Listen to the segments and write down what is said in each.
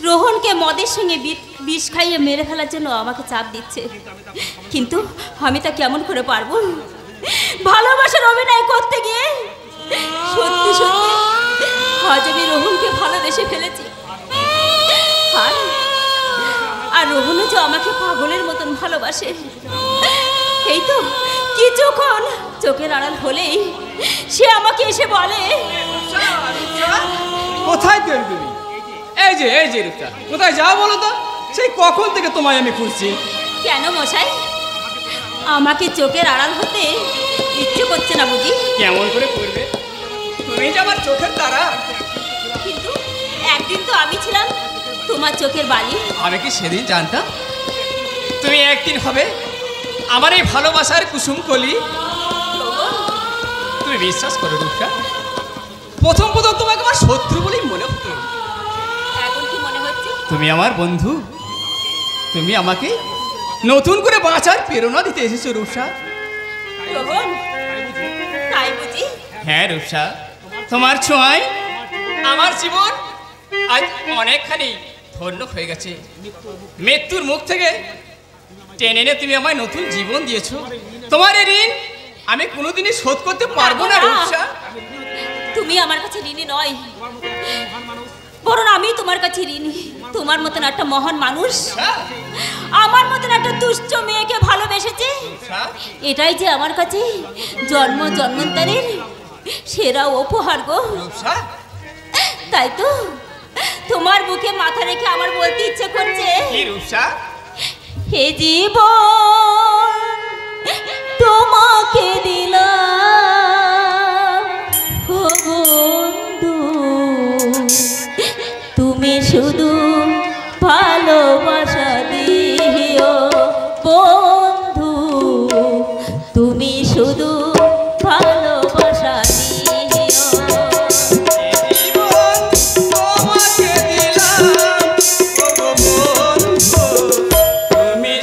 রোহনকে মদের সঙ্গে বিষ খাইয়ে মেরে ফেলার জন্য আমাকে চাপ দিচ্ছে, কিন্তু আমি তা কেমন করে পারবো? ভালোবাসার অভিনয় করতে গিয়ে সত্যি সত্যি আজ আমি রোহনকে ভালোবেসে ফেলেছি। আর রোহনও যে আমাকে পাগলের মতন ভালোবাসে। এই তো কিছুক্ষণ চোখের আড়াল হলেই সে আমাকে এসে বলে, কোথায় তুমি? এই যে রূপটা, কোথায় যাও বলো তো? সেই কখন থেকে তোমায় আমি খুঁজছি। কেন মশাই, আমাকে চোখের আড়াল হতে ইচ্ছে করছে না বুঝি? কেমন করে করবে? তুমি যে আমার চোখের তারা। কিন্তু একদিন তো আমি ছিলাম তোমার চোখের বালি। আমি কি সেদিন জানতাম তুমি একদিন হবে আমার এই ভালোবাসার কুসুম কলি? তুমি বিশ্বাস করো রূপটা, প্রথম তোমাকে আমার শত্রু বলেই মনে হতো। এখন কি মনে হচ্ছে? তুমি আমার বন্ধু, তুমি আমাকে নতুন করে বাঁচার প্রেরণা দিতে এসেছো রূপসা। তাই বুঝি? হ্যাঁ রূপসা, তোমার ছোঁয়ায় আমার জীবন আজ অনেকখানি ধন্য হয়ে গেছে। মৃত্যুর মুখ থেকে টেনে এনে তুমি আমায় নতুন জীবন দিয়েছো। তোমার এই ঋণ আমি কোনোদিনই শোধ করতে পারবো না রূপসা। তুমি আমার কাছে ঋণী নয়, বরং আমি তোমার কাছে ঋণী। তোমার মতন একটা মহান মানুষ আমার মতন একটা দুষ্ট মেয়েকে ভালোবেসেছে, এটাই যে আমার কাছে জন্ম জন্মান্তরের সেরা উপহার গো। তাই তো তোমার বুকে মাথা রেখে আমার বলতে ইচ্ছে করছে, হে জীবন তোমাকে দিলাম বন্ধু, তুমি শুধু ভালোবাসা দিও বন্ধু, তুমি শুধু ভালোবাসা দিও। তুমি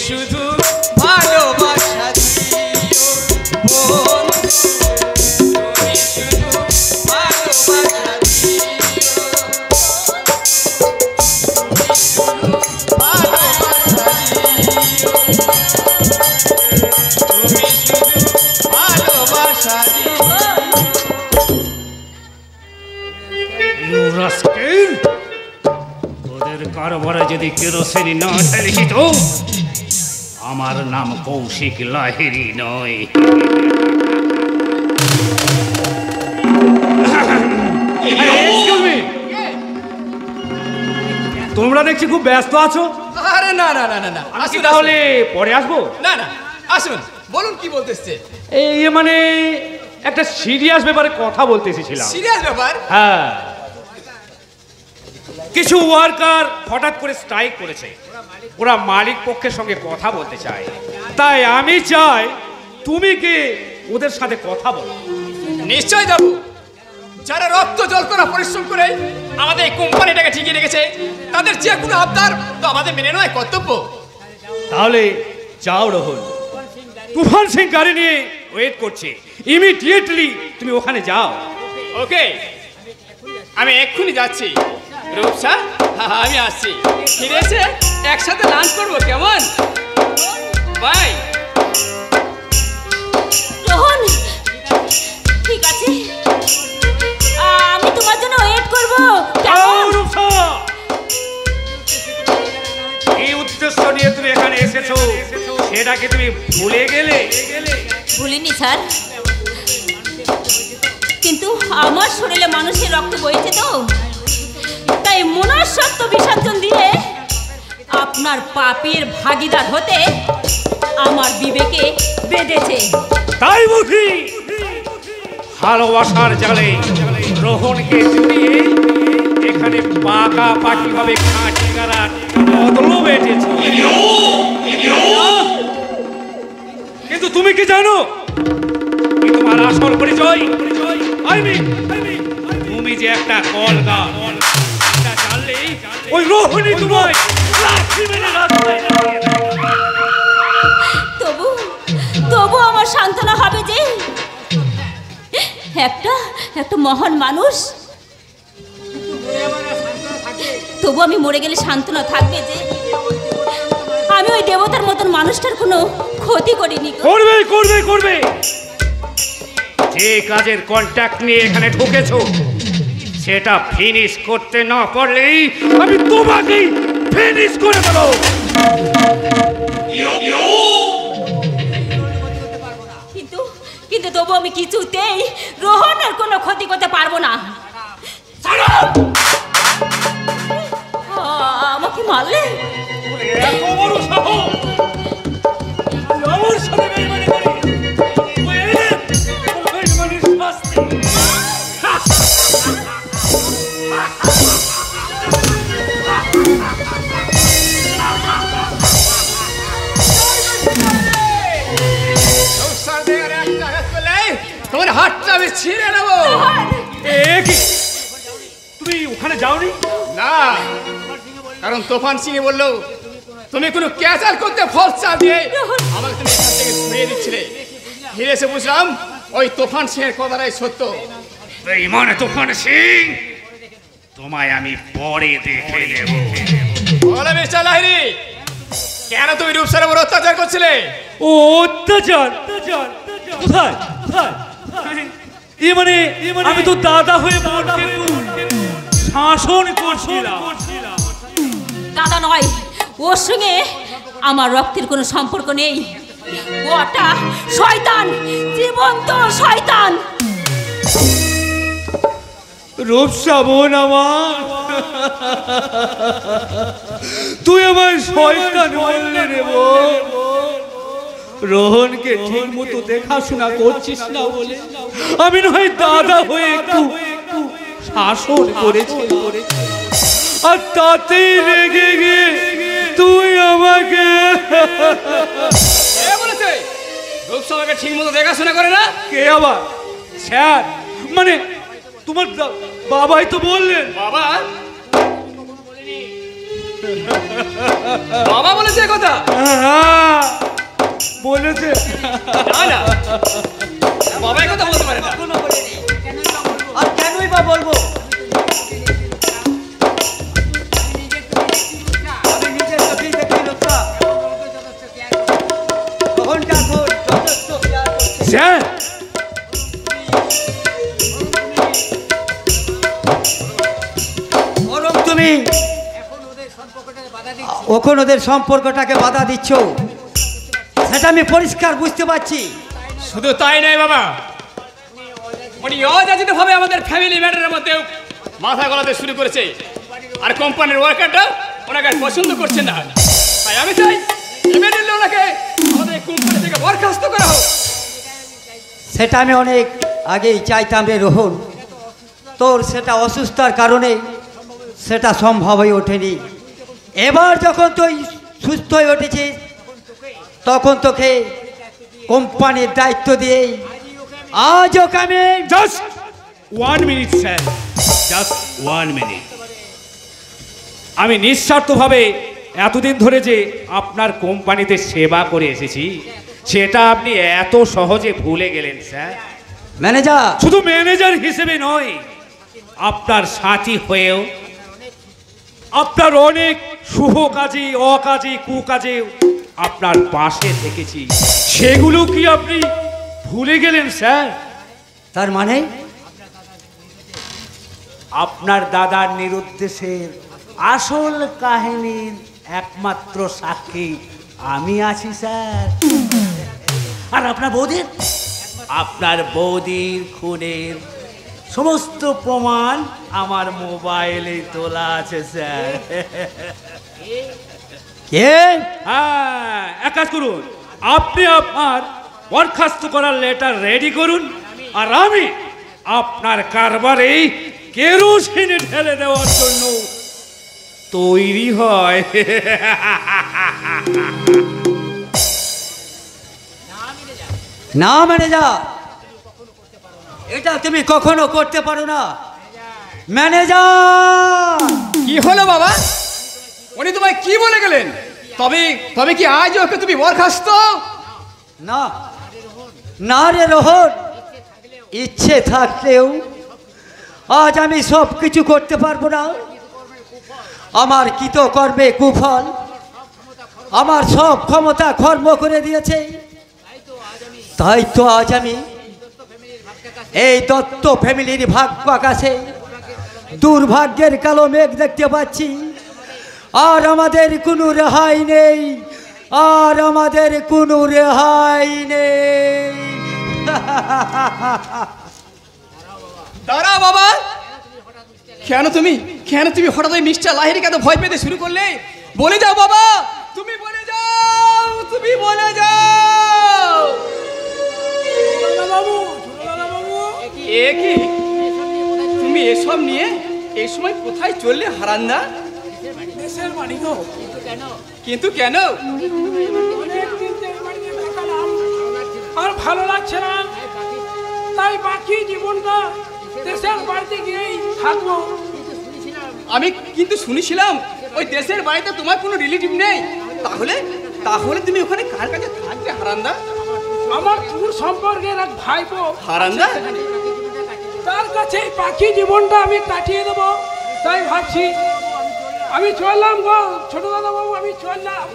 শুধু ভালোবাসা যদি কেরোসিন না ঢেলেছি তো আমার নাম কৌশিক লাহিড়ী নয়। তোমরা দেখছি খুব ব্যস্ত আছো। আরে না না না না না, আসুন তাহলে পরে আসবো। না না আসুন, বলুন কি বলতেছে। এই মানে একটা সিরিয়াস ব্যাপারে কথা বলতে এসেছিলাম। সিরিয়াস ব্যাপার? হ্যাঁ। কিছু ওয়ার্কার হঠাৎ করে স্ট্রাইক করেছে, ওরা মালিক পক্ষের সঙ্গে কথা বলতে চায়, তাই আমি চাই তুমি কি ওদের সাথে কথা বলো। নিশ্চয় যাবো। যারা রক্ত জল করা পরিশ্রম করে আমাদের এই কোম্পানিটাকে ঠিকিয়ে রেখেছে, তাদের যে কোনো আবদার তো আমাদের মেনে নেওয়া কর্তব্য। তাহলে যাও রোহন, তুফান সিং গাড়ি নিয়ে ওয়েট করছে, ইমিডিয়েটলি তুমি ওখানে যাও। ওকে, আমি এক্ষুনি যাচ্ছি। রূপসা, আমি আসছি। ফিরে এসে একসাথে লাঞ্চ করবো, কেমন? বাই। রোহন, ঠিক আছে, আমি তোমার জন্য ওয়েট করবো, কেমন? এই উদ্দেশ্য নিয়ে তুমি এখানে এসেছো, সেটাকে তুমি ভুলে গেলে? ভুলিনি স্যার, কিন্তু আমার শরীরে মানুষের রক্ত বইছে তো, তাই মনস্বত্ব বিসর্জন দিয়ে আপনার পাপের ভাগীদার হতে আমার বিবেকে বেঁধেছে। তাই বুঝি ভালোবাসার জালে রোহনকে জড়িয়ে এখানে পাকাপাকি ভাবে খাঁটি করার বদলও বেঁধেছে। কিন্তু তুমি কি জানো কি তোমার আসল পরিচয়? তুমি যে একটা কলগা, এটা জানলেই ওই রোহিণী তোমায় লাথি মেরে রাস্তায় নামিয়ে দেবে। তবু আমার সান্ত্বনা হবে যে একটা মহান মানুষ, তবু আমি মরে গেলে সান্ত্বনা থাকবে যে আমি ওই দেবতার মতন মানুষটার কোনো ক্ষতি করিনি। করবে করবে করবে। যে কাজের কন্ট্যাক্ট নিয়ে এখানে ঢুকেছো সেটা ফিনিশ করতে না পারলেই আমি তোমাকেই ফিনিশ করে দেবো। কিন্তু তবু আমি কিছুতেই রোহনের কোনো ক্ষতি করতে পারবো না। আমাকে মারলে? তোমার হাতটা আমি ছিঁড়ে নেবো। তুমি ওখানে যাওনি? না, কারণ তুফান সিং বললো তুমি কোনো ক্যাচাল করতে ফর্সা দিয়ে আমাকে তুমি এখান থেকে ঘুরিয়ে দিচ্ছিলে। ফিরে এসে বুঝলাম ওই তুফান সিং এর কথাটাই সত্য। এই মানে তুফান সিং, তোমায় আমি পরে দেখে নেব। বলে মিস্টার লাহিড়ী, কেন তুমি রূপসার উপর অত্যাচার করছিলে? ও অত্যাচার? কোথায়? মানে আমি তো দাদা হয়ে শাসন করছিলাম। দাদা নয়, ওর সঙ্গে আমার রক্তের কোনো সম্পর্ক নেই। ওটা শয়তান, জীবন্ত শয়তান। রূপসা বোন আমার, তুই আমার শয়তান বললে রে বোন। রোহনকে ঠিক মতো দেখাশোনা করছিস না বলে আমি নয় দাদা হয়ে একটু শাসন করেছি, আর তাতেই রেগে গিয়ে তুই আমাকে বলেছে রূপসা আমাকে ঠিক মতো দেখাশোনা করে না? কে আবার? স্যার, মানে তোমার বাবাই তো বললেন। বাবা? বাবা বলেছে কথা? হ্যাঁ বলেছে। না না, বাবা এই কথা বলতে পারে না। আর কেনই বা বলবো? আমি নিজের চোখেই দেখি লোকটা তখনটা এখন যথেষ্ট খেয়াল করছে। স্যার, বরং তুমি এখন ওদের সম্পর্কটাকে বাধা দিচ্ছ, সেটা আমি পরিষ্কার বুঝতে পারছি। শুধু তাই নয় বাবা, উনি অযাচিত ভাবে আমাদের ফ্যামিলি ম্যাটারের মধ্যে মাথা গলাতে শুরু করেছে, আর কোম্পানির ওয়ার্কারটা ওনাকে আর পছন্দ করছে না। তাই আমি চাই ইমিডিয়েটলি ওনাকে আমাদের কোম্পানি থেকে বরখাস্ত করা হোক। সেটা আমি অনেক আগেই চাইতাম রে রোহন, তোর সেটা অসুস্থতার কারণে সেটা সম্ভব হয়ে ওঠেনি। এবার যখন তুই সুস্থ হয়ে উঠেছিস তখন তোকে কোম্পানির দায়িত্ব দিয়ে আজ ওকে আমি just 1 minute sir, just 1 minute. আমি নিঃস্বার্থভাবে এতদিন ধরে যে আপনার কোম্পানিতে সেবা করে এসেছি সেটা আপনি এত সহজে ভুলে গেলেন স্যার। ম্যানেজার, শুধু ম্যানেজার হিসেবে নয়, আপনার সাথী হয়েও আপনার অনেক শুভ কাজে অকাজে কুকাজে আপনার পাশে থেকেছি, সেগুলো কি আপনি ভুলে গেলেন স্যার? তার মানে আপনার দাদার নিরুদ্দেশের আসল কাহিনীর একমাত্র সাক্ষী আমি আছি স্যার। আর আপনার বৌদির খুনের সমস্ত প্রমাণ আমার মোবাইলে তোলা আছে স্যার। কে? হ্যাঁ, এক কাজ করুন, আপনি আপনার বরখাস্ত করার লেটার রেডি করুন, আর আমি আপনার কারবারে কেরোসিন ঢেলে দেওয়ার জন্য তৈরি হয়। না ম্যানেজার, এটা তুমি কখনো করতে পারো না। ম্যানেজার, কি হলো বাবা? উনি তোমায় কি বলে গেলেন? তবে তবে কি আজ ওকে তুমি বরখাস্ত? না না রে রোহন, ইচ্ছে থাকলেও আজ আমি সব কিছু করতে পারবো না। আমার কৃতকর্মে কুফল আমার সব ক্ষমতা কর্ম করে দিয়েছে। তাই তো আজ আমি এই দত্ত ফ্যামিলির ভাগ্য আকাশে দুর্ভাগ্যের কালো মেঘ দেখতে পাচ্ছি। আর আমাদের কোনো রেহাই নেই, আর আমাদের কোনো রেহাই নেই। দাঁড়া বাবা, কেন তুমি হঠাৎ ওই মিস্টার লাহিড়িকে এত ভয় পেতে শুরু করলে? বলে যাও বাবা, তুমি বলে যাও, তুমি বলে যাও। এ কি তুমি এসব নিয়ে এই সময় কোথায় চললে হারান্দা? দেশের বাড়ি গো। কিন্তু কেন? আর ভালো লাগছে না, তাই বাকি জীবনটা দেশের বাড়িতে গিয়েই থাকবো। আমি কিন্তু শুনেছিলাম ওই দেশের বাড়িতে তোমার কোনো রিলেটিভ নেই। তাহলে তাহলে তুমি ওখানে কার কাছে থাকবে হারান্দা? আমার দূর সম্পর্কের এক ভাইপো হারান্দা, তার কাছে বাকি জীবনটা আমি কাটিয়ে দেবো। তাই ভাবছি আমি চললাম গো ছোট দাদা বাবু, আমি চললাম।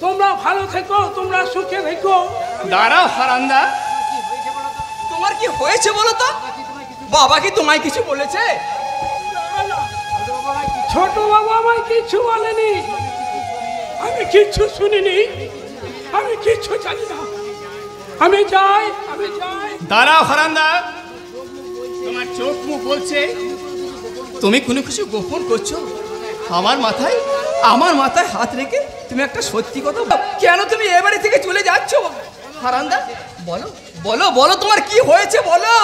তোমরা ভালো থেকো, তোমরা সুখে থেকো। দাঁড়াও হারান্দা, তোমার কি হয়েছে বলো তো? বাবা কি তোমায় কিছু বলেছে? ছোট বাবু আমায় কিছু বলেনি, আমি কিচ্ছু শুনিনি, আমি কিচ্ছু জানি না। আমি যাই। দাঁড়াও হারান্দা, তোমার চোখ মুখ বলছে তুমি কোনো কিছু গোপন করছো। আমার মাথায় হাত রেখে তুমি একটা সত্যি কথা কেন তুমি এ বাড়ি থেকে চলে যাচ্ছ হারান্দা? বলো বলো বলো, তোমার কি হয়েছে বলো।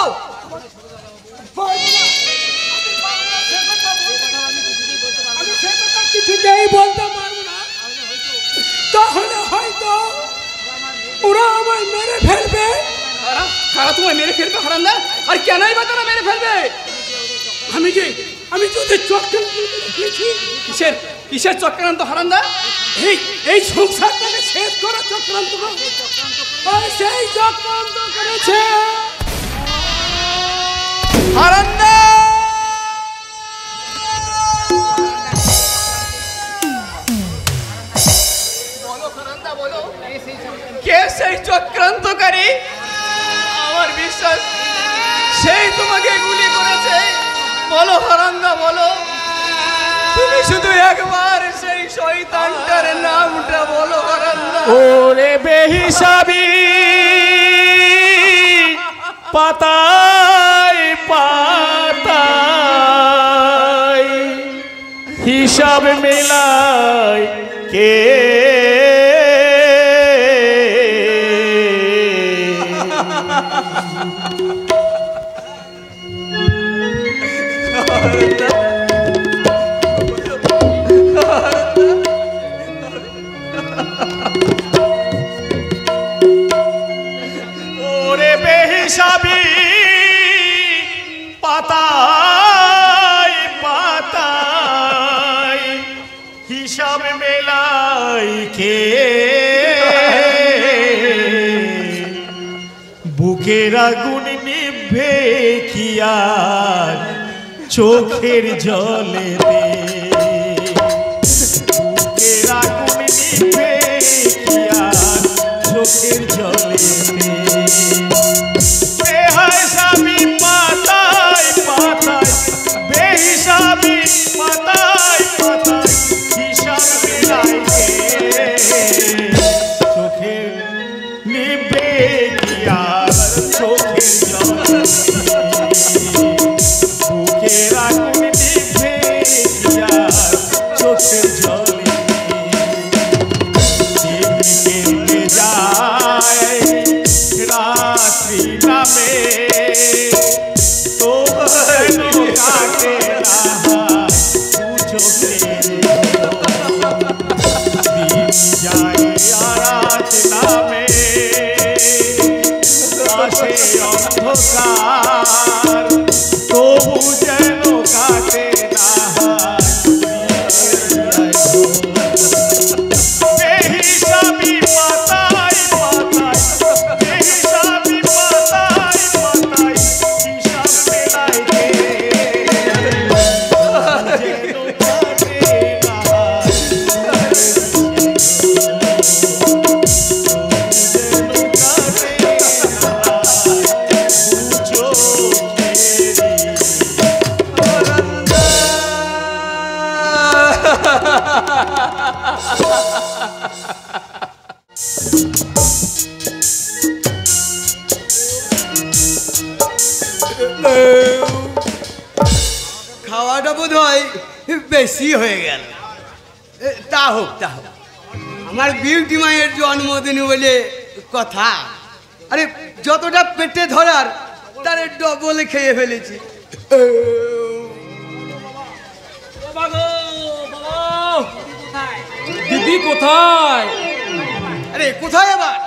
আমি সে কথা কিছুতেই বলতে পারবো না, তাহলে হয়তো ওরা আমায় মেরে ফেলবে। কারা তোমায় মেরে ফেলবে হারান্দা? আর কেনই বা তারা মেরে ফেলবে? আমি তোদের চক্রান্ত করেছি। কিসের চক্রান্ত হারান্দা? এই সংসারটাকে শেষ করার চক্রান্ত। সেই চক্রান্ত করেছে হারান্দা। বলো হারান্দা, বলো কে সেই চক্রান্তকারী? আমার বিশ্বাস সেই তোমাকে গুলি করেছে। বলো হারান্দা, বলো। তুমি শুধু একবার সেই শয়তানটার নামটা বলো হারান্দা। ওরে বেহিসাবি পাতায় পাতায় হিসাব মেলায় কে? কি আর চোখের জলেতে বুকের আগুন নিভে কি আর চোখের জলেতে বেহিসাবি পাতায় পাতায় বেহিসাবি পাতায় পাতায় হিসাব মিলাই চোখের নিভে কি আর চোখের জলেতে বুকের আগুন নিভে কি আর চোখের জলেতে কেটে যায় রাত্রি নামে তোর কাটে না চোখে দিন যায় রাত নামে আসে অন্ধকার তবু যেন কাটে না বেহিসাবি পাতায় পাতায় বেহিসাবি পাতায় পাতায় হিসাব মেলায় যেন কাটে না খাওয়াটা বোধ হয় বেশি হয়ে গেল। তা হোক তা হোক, আমার বিউটি মায়ের জন্মদিন বলে কথা। আরে যতটা পেটে ধরার তার ডবল খেয়ে ফেলেছি। দিদি কোথায়? আরে কোথায় আবার?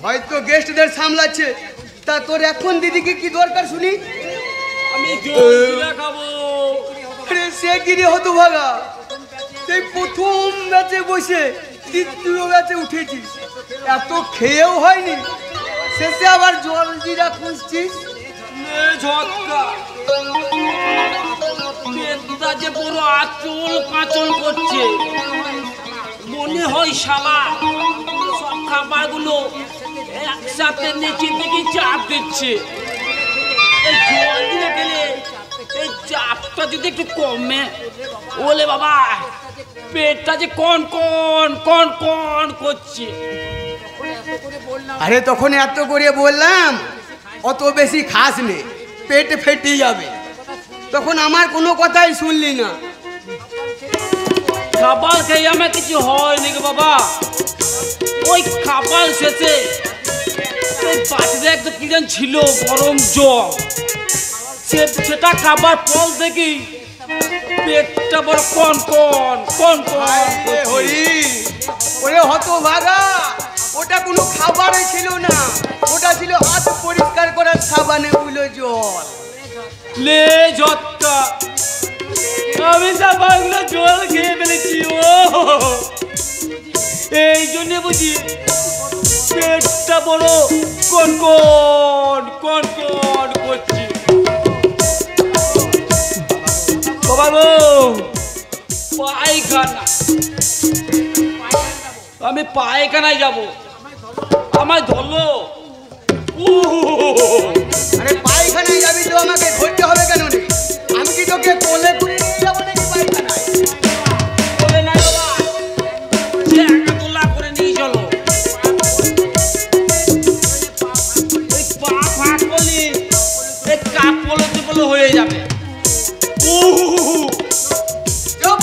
হয়তো গেস্টদের সামলাচ্ছে। তা তোর এখন দিদিকে কি দরকার শুনি? আমি জলজিরা খাবো। আরে সে গিরে হতো ভাগা, সেই প্রথম ম্যাচে বসে দ্বিতীয় ম্যাচে উঠেছিস, এত খেয়েও হয়নি, শেষে আবার জলজিরা খুঁজছিস। ঝটকা পেটটা যে বড় আচল কাঁচল করছে, মনে হয় শালা সব খাবারগুলো একসাথে নিচের দিকে চাপ দিচ্ছে। এই জল দিয়ে গেলে এই চাপটা যদি একটু কমে, ওলে বাবা পেটটা যে কন কন কন কন করছে। আরে তখন এত করে বললাম অত বেশি খাস নে, পেট ফেটে যাবে, তখন আমার কোনো কথাই শুনলি না। খাবার খেয়ে আমার কিছু হয় নাকি বাবা? ওই খাবার শেষে বাটিতে একটা কি যেন ছিল গরম জল, সেটা খাবার ফল দেখি পেটটা বড় কন কন কন কন। হরি ওরে হতভাগা, ওটা কোনো খাবারই ছিল না, ওটা ছিল হাত পরিষ্কার করার সাবানে গুলো জল। লে ঝটকা, আমি সাবানগুলো জল খেয়ে ফেলেছি। ও এই জন্যে বুঝি পেটটা বড় কন কন কন কন করছি। বাবা গো পায়খানা, আমি পায়খানায় যাব, আমায় ধরলো। আরে পায়খানায় যাবি তো আমাকে ধরতে হবে কেন রে? আমি কি তোকে কোলে করে নিয়ে যাবো নাকি পায়খানায়? বলে না বাবা, সে একা তোলা করে নিয়ে চলো। এই পা ফাঁক করলি এই কাপ পলো টিপলো হয়ে যাবে। চুপ!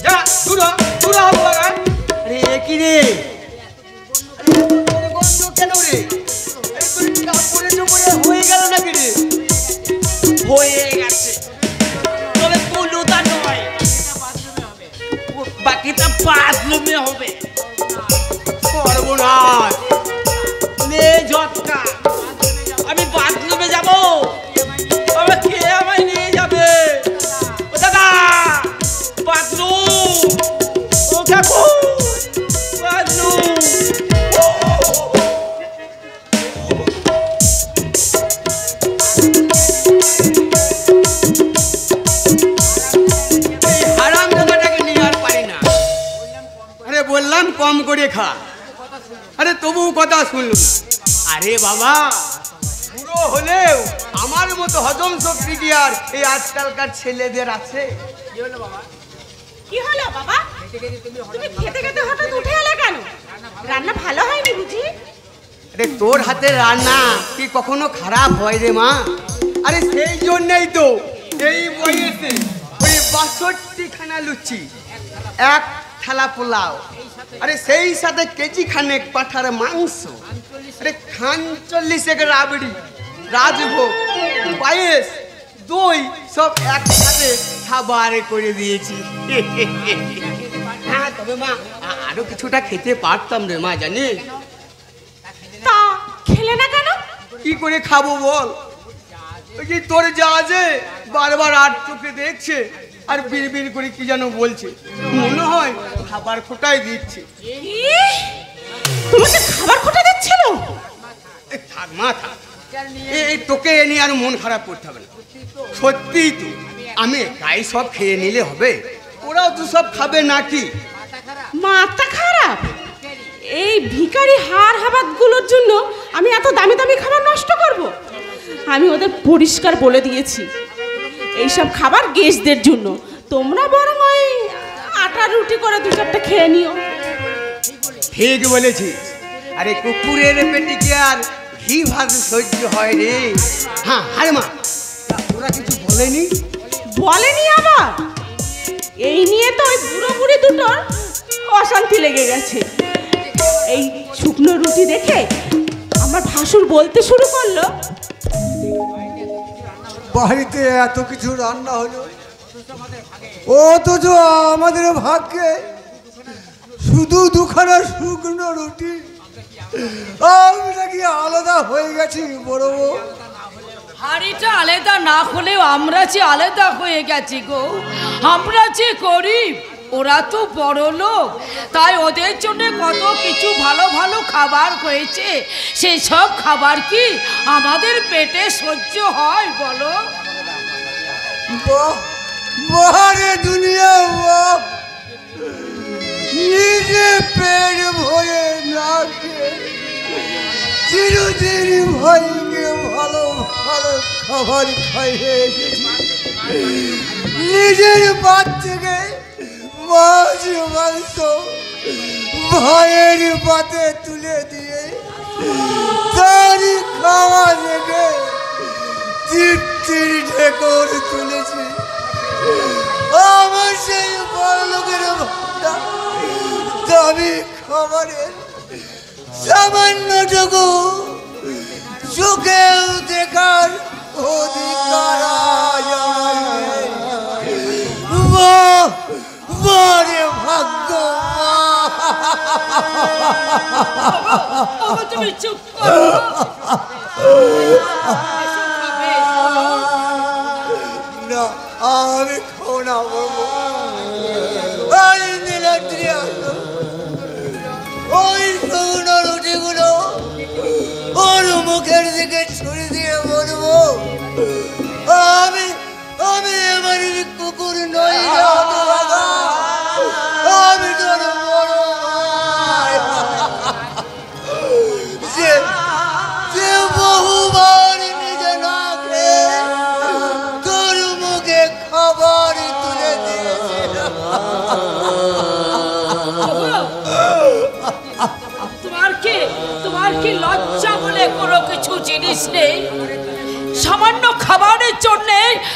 যা দূর হ, দূর হ বাবা। আরে কি রে? আরে বন্ধ কেন রে? এই তোর কাপড়ে চোপড়ে হয়ে গেল নাকি রে? হয়ে গেছে, তবে পুলুটা নয়, বাকিটা বাথরুমে হবে। সর্বনাশ! নে ঝটকা, আমি বাথরুমে যাব, তবে কে আমায় নিয়ে যাবে? ও দাদা বাথরুম, ও কাকু বাথরুম। খা। আরে তবুও কথা শুনল না। আরে বাবা, বুড়ো হলেও আমার মতো হজম শক্তি কি আর এই আজকালকার ছেলেদের আছে? কি হলো বাবা, তুমি খেতে খেতে হঠাৎ উঠে এলে কেন? রান্না ভালো হয়নি বুঝি? আরে তোর হাতের রান্না কি কখনো খারাপ হয় রে মা? আরে সেই জন্যই তো এই বয়সে ওই ৬২ খানা লুচি, এক থালা পোলাও, আরে সেই সাথে কেজি খানেক পাঠার মাংস, আরে ৪৫ রাবড়ি, রাজভোগ, পায়েস, দই সব একসাথে খাবার করে দিয়েছি। হ্যাঁ তবে মা আরো কিছুটা খেতে পারতাম রে মা, জানিস? তা খেলে না কেন? কি করে খাবো বল? ওই যে তোর যা আছে বারবার আর চোখে দেখছে আর বিড়বিড় করে কি যেন বলছে, মনে হয় খাবার খোটাই দিচ্ছে। তোমাকে খাবার খোটা দিচ্ছিল? থাক মা থাক, এই তোকে এ নিয়ে আর মন খারাপ করতে হবে না। সত্যিই তো আমি একাই সব খেয়ে নিলে হবে? ওরাও তো সব খাবে নাকি? মাথা খারাপ? এই ভিখারি হাড় হাবাতগুলোর জন্য আমি এত দামি দামি খাবার নষ্ট করব? আমি ওদের পরিষ্কার বলে দিয়েছি এইসব খাবার গেস্টদের জন্য, তোমরা বরং ওই আটা রুটি করে ২-৪টা খেয়ে নিও। ঠিক বলেছিস। আরে কুকুরের পেটে কি আর ঘি ভাত সহ্য হয় রে? হ্যাঁ আরে মা, ওরা কিছু বলেনি? বলেনি আবার? এই নিয়ে তো ওই বুড়ো বুড়ি দুটোর অশান্তি লেগে গেছে। এই শুকনো রুটি দেখে আমার ভাসুর বলতে শুরু করলো, বাড়িতে এত কিছু রান্না হলো, অথচ আমাদের ভাগ্যে শুধু ২খানা শুকনো রুটি। আমি নাকি আলাদা হয়ে গেছি বড় বউ। হাড়িটা আলাদা না হলেও আমরা যে আলাদা হয়ে গেছি গো। আমরা যে গরিব, ওরা তো বড় লোক, তাই ওদের জন্য কত কিছু ভালো ভালো খাবার হয়েছে। সেই সব খাবার কি আমাদের পেটে সহ্য হয় বলো? বাহারে দুনিয়া, নিজে পেট ভরে না খেয়ে চিরদিন ভাইকে ভালো ভালো খাবার খাইয়ে এসেছি। নিজের বাদ থেকে মাছ মাংস ভাইয়ের পাতে তুলে দিয়ে তারই খাওয়া দেখে তৃপ্তির ঢেকর তুলেছি। আমার সেই বড় লোকের দামি খাবারের সামান্যটুকু চোখেও দেখার অধিকার বড়ে ভাগ্য। তুমি চুপ করো। না আমি খোনা বলবো। ওই শুকনো রুটিগুলো ওর মুখের দিকে ছুরি দিয়ে বলবো, আমি আমি এবার কুকুর নই, আমি তোর বড় ভাই। যে বহুবার নিজে না খেয়ে তোর মুখে খাবার তুলে দিয়েছে। তোমার কি লজ্জা বলে কোনো কিছু জিনিস নেই? সামান্য খাবারের জন্য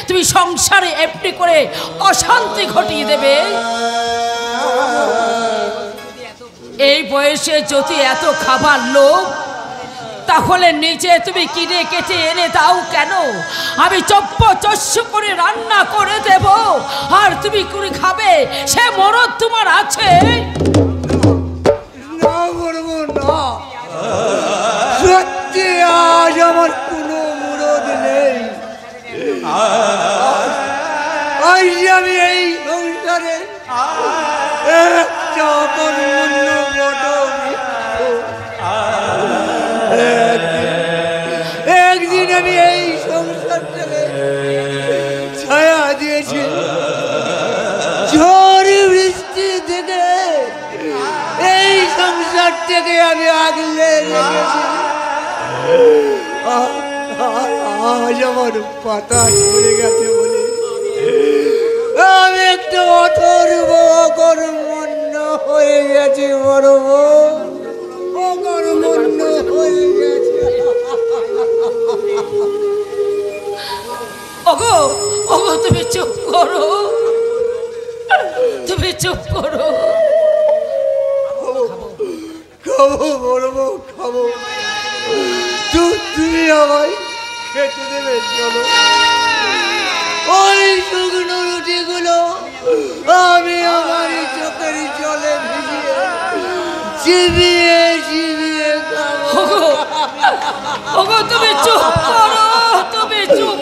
তুমি সংসারে এমনি করে অশান্তি ঘটিয়ে দেবে? এই বয়সে যদি এত খাবার লোভ, তাহলে নিজে তুমি কিনে কেটে এনে দাও কেন? আমি চপ্পচস্য করে রান্না করে দেব, আর তুমি করে খাবে, সে মরদ তোমার আছে? না বলবো না, সত্যি আজ আমার কোনো মুরদ নেই। আজ আমি এই সংসারে একটা অকর্মণ্য একদিন আমি এই সংসারটাকে ছায়া দিয়েছি। ঝড় বৃষ্টি থেকে এই সংসার আমি আগলে রেখেছি। আজ আমার পাতা ঝরে গেছে বলে আমি একটু অথর্ব অকর্মণ্য হয়ে গেছি, বড় অকর্মণ্য হয়ে গেছে। ওগো ওগো তুমি চুপ করো, তুমি চুপ করো। খাবো বড় বউ, খাবো। তুমি আমায় খেতে দেবে? চলো। ওই শুকনো রুটিগুলো আমি আমার চোখের জলে ভিজিয়ে চিবিয়ে চিবিয়ে খাবো। ওগো ওগো তুমি চুপ করো, তুমি চুপ।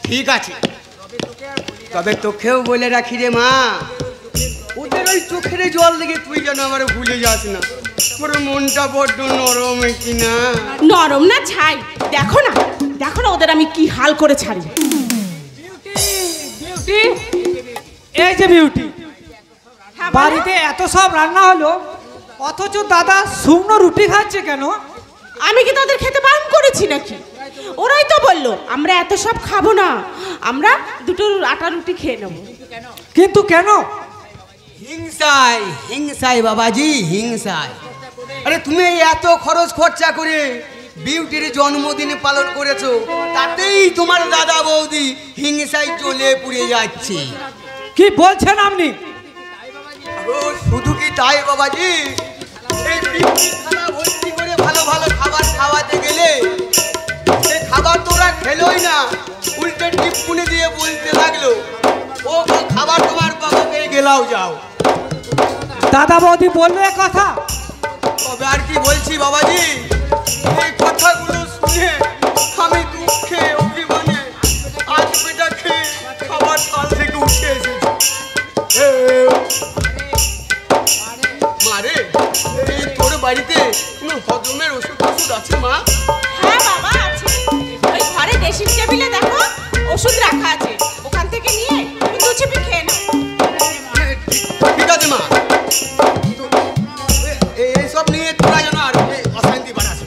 ঠিক আছে, তবে তোকেও বলে রাখি রে মা, ওদের ওই চোখের জল দেখে তুই যেন আমার ভুলে যাস না। তোর মনটা বড্ড নরম কিনা। নরম না ছাই, দেখো না দেখো না ওদের আমি কি হাল করে ছাড়ি। বিউটি, এই যে বিউটি, বাড়িতে এত সব রান্না হলো অথচ দাদা শুকনো রুটি খাচ্ছে কেন? আমি কি তাদের খেতে বারণ করেছি নাকি? ওরাই তো বললো আমরা এত সব খাবো না, আমরা দুটো আটা রুটি খেয়ে নেবো। কিন্তু কেন? হিংসায়, হিংসায় বাবাজি, হিংসায়। আরে তুমি এত খরচ খরচা করে বিউটির জন্মদিন পালন করেছো, তাতেই তোমার দাদা বৌদি হিংসায় জ্বলে পুড়ে যাচ্ছে। কি বলছেন আপনি? শুধু কি তাই বাবাজি, এই বিউটি খানা ভর্তি করে ভালো ভালো খাবার খাওয়াতে গেলে সে খাবার তোরা খেলোই না, উল্টে টিপ্পুনি দিয়ে বলতে লাগলো ও খাবার তোমার বাবাকে গেলাও যাও। দাদা বৌদি বললো এ কথা? তবে আর কি বলছি বাবাজি, এই কথাগুলো শুনে আমি দুঃখে অভিমানে আজ পেটা খেয়ে খাবার থাল থেকে উঠে এসেছি। মারে, এই তোর বাড়িতে কোনো হজমের ওষুধ আছে মা? হ্যাঁ বাবা আছে, ওই ঘরে ড্রেসিং টেবিলে দেখো ওষুধ রাখা আছে, ওখান থেকে নিয়ে তুমি দু চিপি খেয়ে নাও। ঠিক আছে মা, এইসব নিয়ে তোরা যেন আর অশান্তি বাড়াস,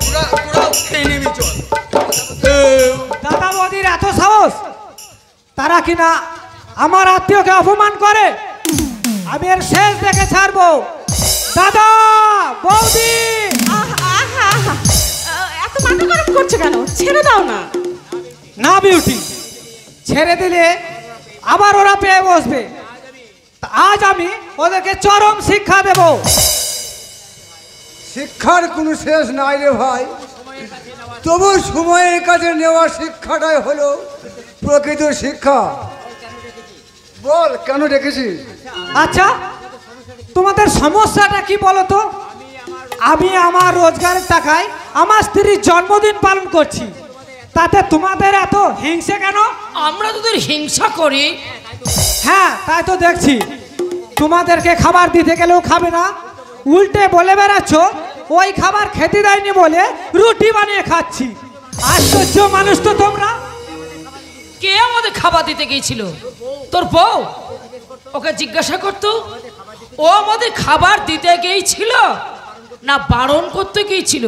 তোরাও খেয়ে নিবি চল। দাদা বৌদির এত সাহস, তারা কিনা আমার আত্মীয়কে অপমান করে। আমি এর শেষ দেখে ছাড়বো। দাদা বৌদি, এত মাথা গরম করছে কেন? ছেড়ে দাও না। না বিউটি, ছেড়ে দিলে আবার ওরা পেয়ে বসবে। আজ আমি ওদেরকে চরম শিক্ষা দেব। শিক্ষার কোনো শেষ নাই রে ভাই, তবু সময়ের কাছে নেওয়া শিক্ষাটাই হলো প্রকৃত শিক্ষা। বল কেন ডেকেছিস? আচ্ছা, তোমাদের সমস্যাটা কি বলো তো? আমি আমার রোজগারের টাকায় আমার স্ত্রীর জন্মদিন পালন করছি, তাতে তোমাদের এত হিংসা কেন? আমরা তোদের হিংসা করি? হ্যাঁ তাই তো দেখছি, তোমাদেরকে খাবার দিতে গেলেও খাবে না, উল্টে বলে বেড়াচ্ছ ওই খাবার খেতে দেয়নি বলে রুটি বানিয়ে খাচ্ছি। আশ্চর্য মানুষ তো তোমরা। কে আমাদের খাবার দিতে গিয়েছিল? তোর বউ? ওকে জিজ্ঞাসা করতো ও আমাদের খাবার দিতে গিয়েছিল না বারণ করতে গিয়েছিল।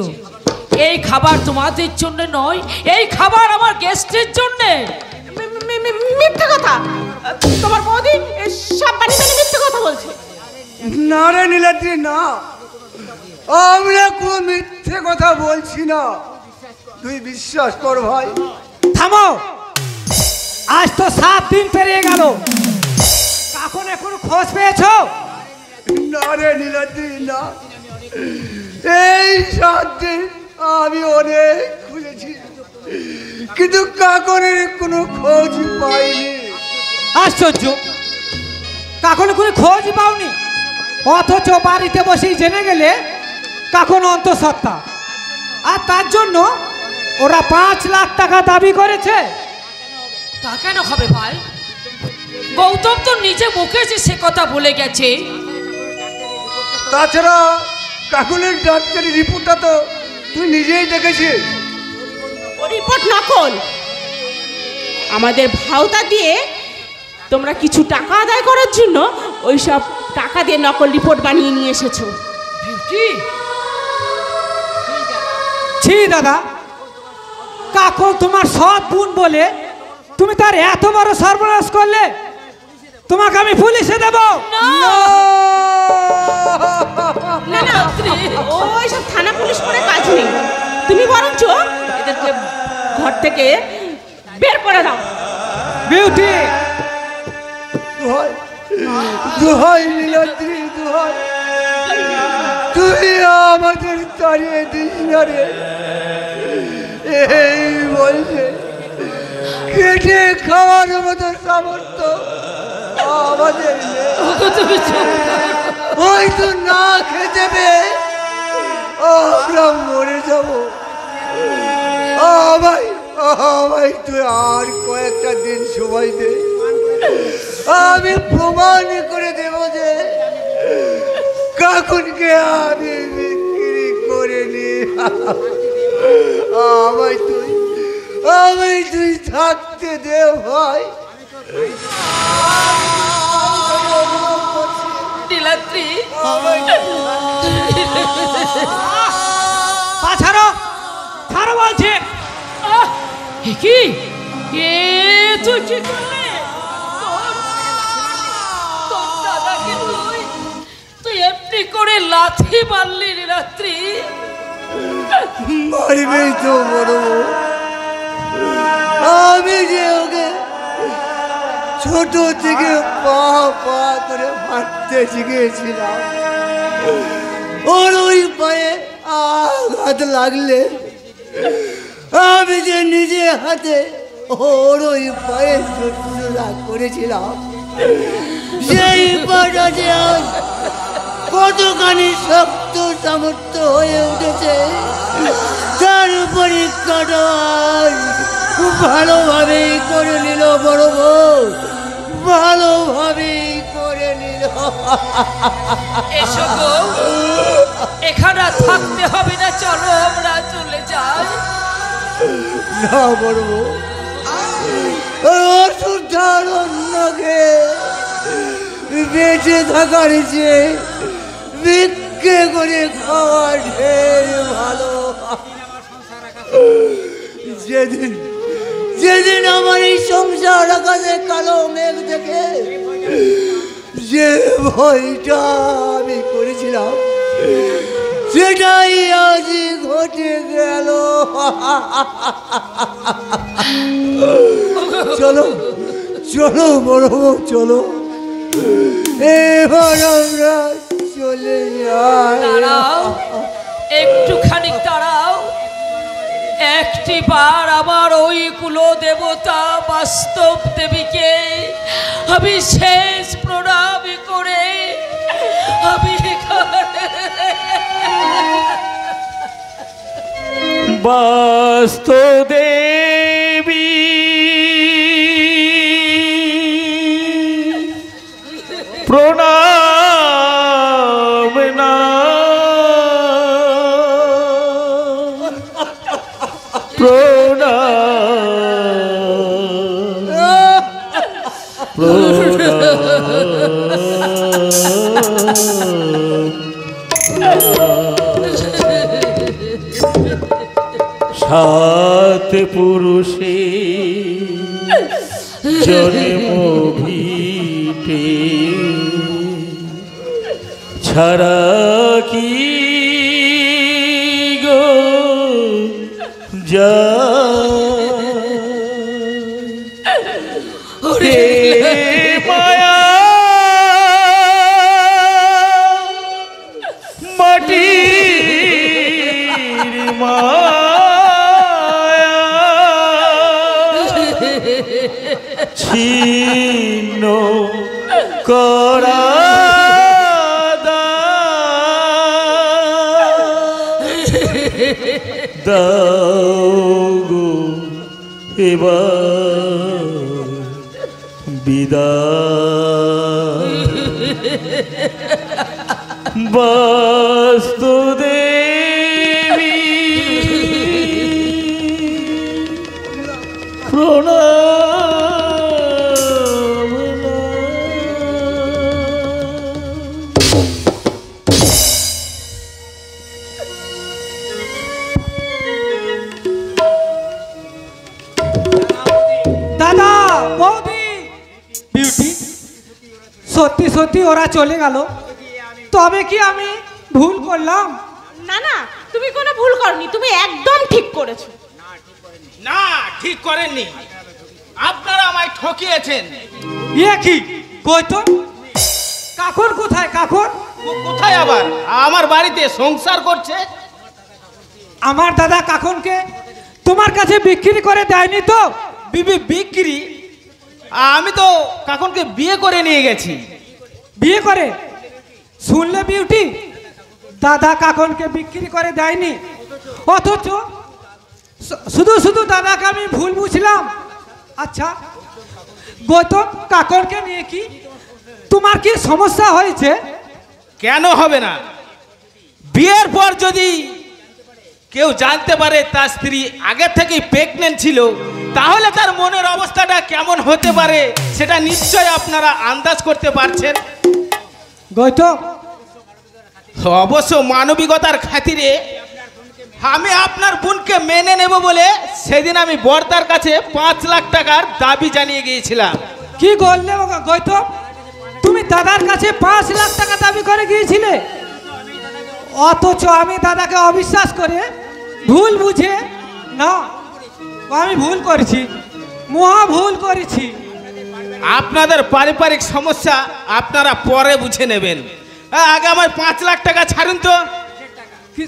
এই খাবার তোমাদের জন্য নয়, এই খাবার আমার গেস্টের জন্য। মিথ্যে কথা, তোমার বৌদি সব বাড়িতে মিথ্যে কথা বলছে। না রে নীলাদ্রি, না, আমরা কোনো মিথ্যে কথা বলছি না, তুই বিশ্বাস কর ভাই। থামো, আজ তো 7 দিন পেরিয়ে গেল, কখন এখন খোঁজ পেয়েছো? না রে নীলাদ্রি, না, এই 7 দিন আমি অনেক খুঁজেছি, কিন্তু কাকনের কোনো খোঁজ পাইনি। আশ্চর্য, কাকনের কোনো খোঁজ পাওনি, অথচ বাড়িতে বসেই জেনে গেলে কাকন অন্তঃসত্ত্বা, আর তার জন্য ওরা 5 লাখ টাকা দাবি করেছে। তা কেন হবে ভাই? গৌতম তো নিজে মুখে সে কথা বলে গেছে। তাছাড়া কাকনের ডাক্তারি রিপোর্টটা তো তুই নিজেই দেখেছিস। ও রিপোর্ট নকল, আমাদের ভাওতা দিয়ে তোমরা কিছু টাকা আদায় করার জন্য ওই সব টাকা দিয়ে নকল রিপোর্ট বানিয়ে নিয়ে এসেছো। ছি দাদা, কাকু তোমার সৎ বোন বলে তুমি তার এত বড় সর্বনাশ করলে, তোমাকে আমি পুলিশে দেব। না না, ওই সব থানা পুলিশ করে কাজ নেই। তুমি বরঞ্চ এদেরকে ঘর থেকে বের করে দাও। বিউটি, দোহাই নীলাদ্রি, দোহাই, তুই আমাদের তাড়িয়ে দিস না রে। এই বলছে কেটে খাওয়ার মতো সামর্থ্য আমাদের হয়তো না খেতে পেয়ে আমরা মরে যাব। ভাই তুই আর কয়েকটা দিন সময় দে, আমি প্রমাণ করে দেব যে কাকুনকে আমি বিক্রি করে নি। তুই থাকতে দে ভাই। নীলাদ্রি, ছাড়ো ছাড়ো বলছে। কি এ তুই কি করলে? তোর দাদাকে তুই এমনি করে লাথি মারলি নীলাদ্রি? মারবেই তো বড়, আমি যে ওকে ছোট থেকে পা পা করে মারতে শিখেছিলাম, ওর ওই পায়ে আঘাত লাগলে আমি যে নিজে হাতে ওর ওই পায়ে শুশ্রূষা করেছিলাম, সেই পাটা যে কতখানি শক্ত সামর্থ্য হয়ে উঠেছে তার পরীক্ষাটা ভালোভাবেই করে নিল বড় বউ, ভালোভাবেই করে নিল। এসো গো, এখানে থাকতে হবে না, চলো আমরা চলে যাই। না বড় বউ, ওষুধটার অন্যকে বেঁচে থাকার চেয়ে ভিক্ষে করে খাওয়া ঢের ভালো। যেদিন আমার এই সংসার আকাশে কালো মেঘ দেখে যে ভয়টা আমি করেছিলাম সেটাই আজ ঘটে গেল। চলো চলো বড় বউ, চলো এবার আমরা চলে যাই। দাঁড়াও, একটুখানি দাঁড়াও। একটি বার আমার ওই কুলো দেবতা বাস্তব দেবীকে আমি শেষ প্রণাম করে আমি বাস্তদেবী প্রণাম না, সাত পুরুষে জন্ম ভিটে ছাড়া কি গো যা মায়া মাটির মায়া ছিন্ন করা দাও গো এবার বিদায়। বাস্তদেবী প্রণাম। সত্যি সত্যি ওরা চলে গেল, তবে কি আমি ভুল করলাম? না না, তুমি কোনো ভুল করনি, তুমি একদম ঠিক করেছো। না, ঠিক করেননি, আপনারা আমায় ঠকিয়েছেন। ইয়ে কি কইতো? কাকর কোথায়? কাকর কোথায় আবার? আমার বাড়িতে সংসার করছে। আমার দাদা কাকনকে তোমার কাছে বিক্রি করে দেয়নি তো? বিক্রি? আমি তো কাকনকে বিয়ে করে নিয়ে গেছি। বিয়ে করে? শুনলে বিউটি, দাদা কাকনকে বিক্রি করে দেয়নি, অথচ শুধু শুধু দাদাকে আমি ভুল বুঝলাম। আচ্ছা গৌতম, কাকনকে নিয়ে কি তোমার কি সমস্যা হয়েছে? কেন হবে না? বিয়ের পর যদি কেউ জানতে পারে তার স্ত্রী আগে থেকেই প্রেগনেন্ট ছিল, তাহলে তার মনের অবস্থাটা কেমন হতে পারে সেটা নিশ্চয় আপনারা আন্দাজ করতে পারছেন। গৌতম, অবশ্য মানবিকতার খাতিরে আমি আপনার বোনকে মেনে নেব বলে সেদিন আমি বর্দার কাছে 5 লাখ টাকার দাবি জানিয়ে গিয়েছিলাম। কি বললে গৌতম? তুমি দাদার কাছে 5 লাখ টাকা দাবি করে গিয়েছিলে, অথচ আমি দাদাকে অবিশ্বাস করে ভুল বুঝে না, আমি ভুল করেছি, মহা ভুল করেছি। আপনাদের পারিবারিক সমস্যা আপনারা পরে বুঝে নেবেন, আগে আমার 5 লাখ টাকা ছাড়ুন তো।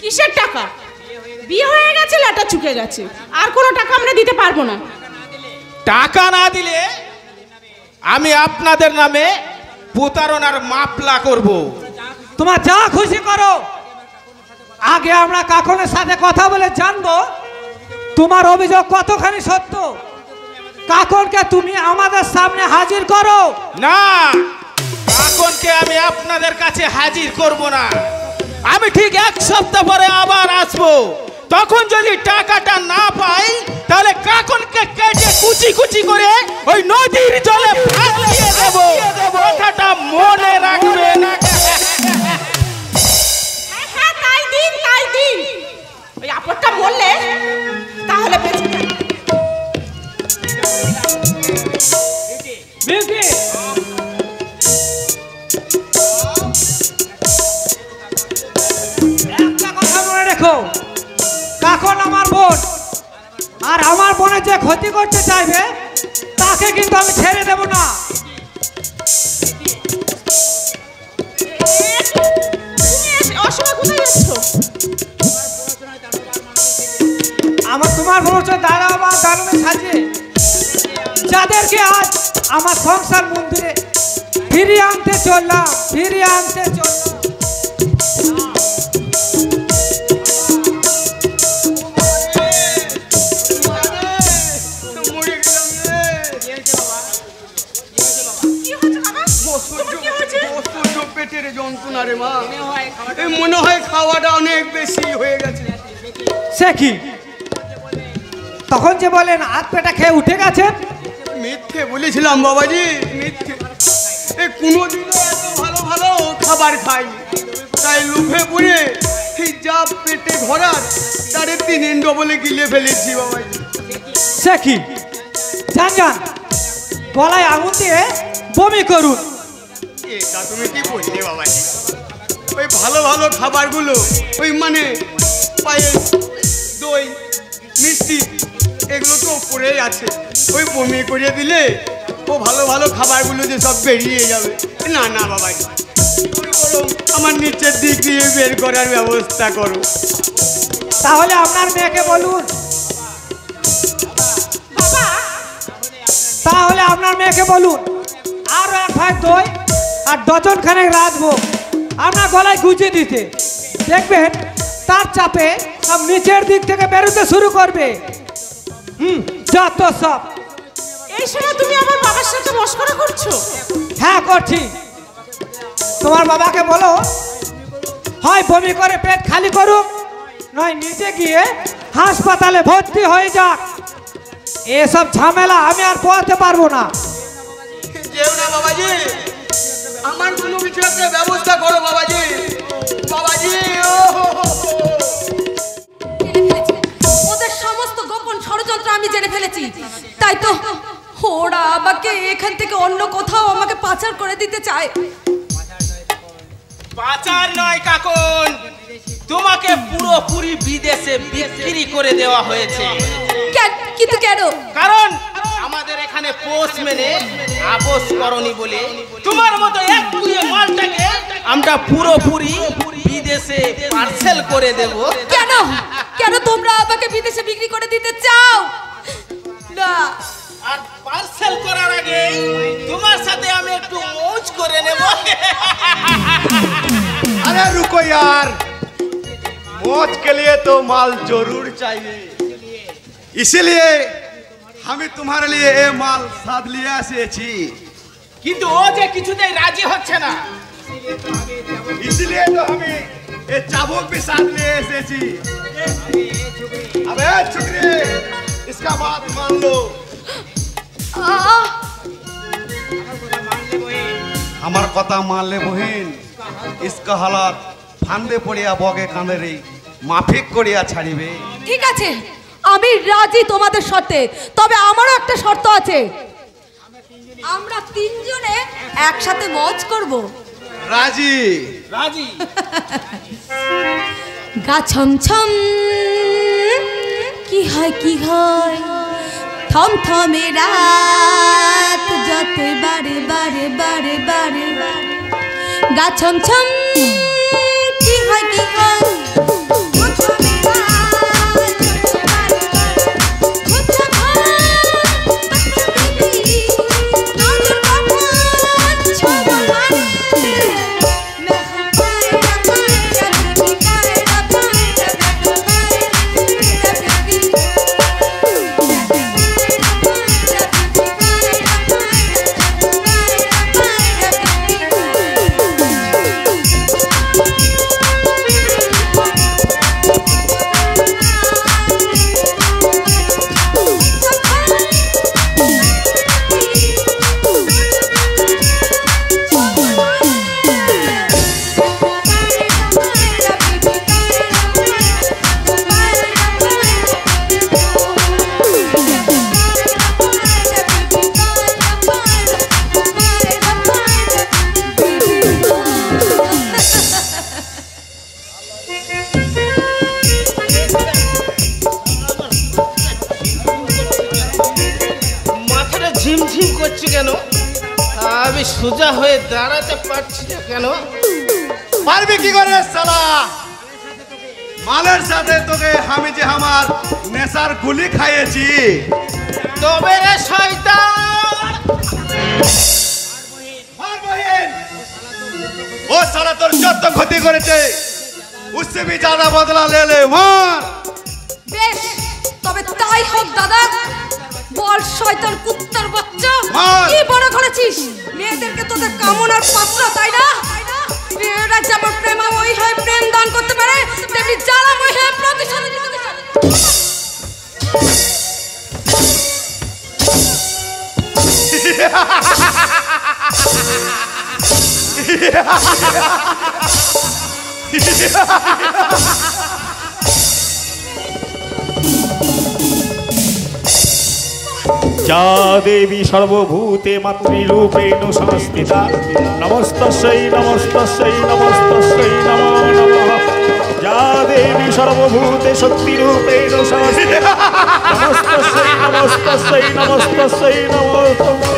কিসের টাকা? বিয়ে হয়ে গেছে, লাটা চুকে গেছে, আর কোনো টাকা আমরা দিতে পারবো না। টাকা না দিলে আমি আপনাদের নামে প্রতারণার মামলা করব। তোমার যা খুশি করো, আগে আমরা কাকনের সাথে কথা বলে জানবো তোমার অভিযোগ কতখানি সত্য। কাকনকে তুমি আমাদের সামনে হাজির করো। না, কাকনকে আমি আপনাদের কাছে হাজির করব না। আমি ঠিক 1 সপ্তাহ পরে আবার আসবো। তখন যদি টাকাটা না পাই, তাহলে কাকনকে কেটে কুচি কুচি করে ওই নদীর জলে ভাসিয়ে দেব। কথাটা মনে রাখবেন। হ্যাঁ, তাই দিন, তাই দিন। ওই আপদটা বললে তাহলে বেঁচে যাবে। বিউটি, একটা কথা মনে রেখো, কাকন আমার বোন, আর আমার বোনের যে ক্ষতি করতে চাইবে তাকে কিন্তু আমি ছেড়ে দেব না। অসময় কোথায় যাচ্ছ? আমার তোমার বলছো দাদা বা দারুণে সাজে, যাদেরকে আজ আমার সংসার মন্দিরে ফিরিয়ে আনতে চললাম, ফিরিয়ে আনতে চললাম। পেটের যন্ত্রণা রে মা, মনে হয় খাওয়াটা অনেক বেশি হয়ে গেছে। সে কি? তখন যে বলেন হাত পেটা খেয়ে উঠে গেছেন। মিথ্যে বলেছিলাম বাবাজি, মিথ্যে। কোনোদিন এত ভালো ভালো খাবার খাইনি, তাই লোভে পড়ে যা পেটে ভরার তারে 3 ডবলে গিলে ফেলেছি বাবাজি। সে কি? যান যান, গলায় আঙুল দিয়ে বমি করুন। এটা তুমি কি বললে বাবাজি? ওই ভালো ভালো খাবারগুলো, ওই মানে পায়েস, দই, মিষ্টি, এগুলো তো উপরেই আছে। ওই বমি করে দিলে ও ভালো ভালো খাবারগুলো যে সব বেরিয়ে যাবে। না না বাবাজি, তুমি করো, আমার নিচের দিক দিয়ে বের করার ব্যবস্থা করো। তাহলে আপনার মেয়েকে বলুন, তাহলে আপনার মেয়েকে বলুন আরো 1 ভাগ দই আর ডজন খানেক রাজভোগ আপনার গলায় গুঁজে দিতে। দেখবেন তার চাপে সব নিচের দিক থেকে বেরোতে শুরু করবে। যত সব। এই সময় তুমি আমার বাবার সাথে মশকরা করছো? হ্যাঁ করছি। তোমার বাবাকে বলো হয় বমি করে পেট খালি করুক, নয় নিচে গিয়ে হাসপাতালে ভর্তি হয়ে যাক। এসব ঝামেলা আমি আর পোহাতে পারবো না। যেও না বাবাজি, আমার কোনো কিছু একটা ব্যবস্থা করো বাবাজি। বাবাজি, ওদের সমস্ত গোপন ষড়যন্ত্র আমি জেনে ফেলেছি, তাই তো ওরা আমাকে এখান থেকে অন্য কোথাও আমাকে পাচার করে দিতে চায়। পাচার নয় কাকন, তোমাকে পুরোপুরি বিদেশে বিক্রি করে দেওয়া হয়েছে। কিন্তু কেন? কারণ আমাদের এখানে পোষ মেনে আপোষ করনি বলে তোমার মতো এক দুয়ে মালটাকে আমরা পুরোপুরি বিদেশে পার্সেল করে দেব। কেন কেন তোমরা আমাকে বিদেশে বিক্রি করে দিতে চাও? না, আর পার্সেল করার আগে তোমার সাথে আমি একটু মौज করে নেব। अरे रुको यार, मौज के लिए तो माल जरूर चाहिए, इसीलिए हम तुम्हारे लिए ये माल साथ लिया এসেছি। কিন্তু ও যে কিছুতেই রাজি হচ্ছে না, इसलिए तो हम ये चाबुक भी साथ लिए এসেছি। अबे छुकरी, इसका बात मान लो। আমার কথা মানলে বহিন, इसका हालात ফান্দে পড়িয়া বগে কাঁদে মাফিক করিয়া ছাড়িবে। ঠিক আছে, আমি রাজি তোমাদের শর্তে, তবে আমারও একটা শর্ত আছে। আমরা তিনজনে একসাথে মौज করব। রাজি রাজি। গা ছমছম কি হয় থমথমে রাত যতই বারে বারে বারে বারে গা ছমছম কি হয় ঝিমঝিম করছে কেন? আমি সোজা হয়ে দাঁড়াতে পারছি না কেন? পারবি কি করে শালা? মালের সাথে তোকে আমি যে আমার নেশার গুলি খাইয়েছি। তবে রে শয়তান, ও শালা তোর যত ক্ষতি করেছে उससे भी ज्यादा बदला ले ले। मार। বেশ, তবে তাই হোক দাদা। বল শয়তান কুত্তার বাচ্চা, কি বড় করেছিস? মেয়েদেরকে তোদের কামনার পাত্র, তাই না? মেয়েরা যেমন প্রেমাময়ী হয়ে প্রেম দান করতে পারে, তেমনি জ্বালাময়ী হয়ে প্রতিশোধ নিতে পারে। जा देवी सर्वभूते मातृरूपेण संस्थिता नमस्तस्यै नमस्तस्यै नमस्तस्यै नमो नमः। जा देवी सर्वभूते शक्तिरूपेण संस्थिता नमस्तस्यै नमस्तस्यै नमस्तस्यै नमो नमः।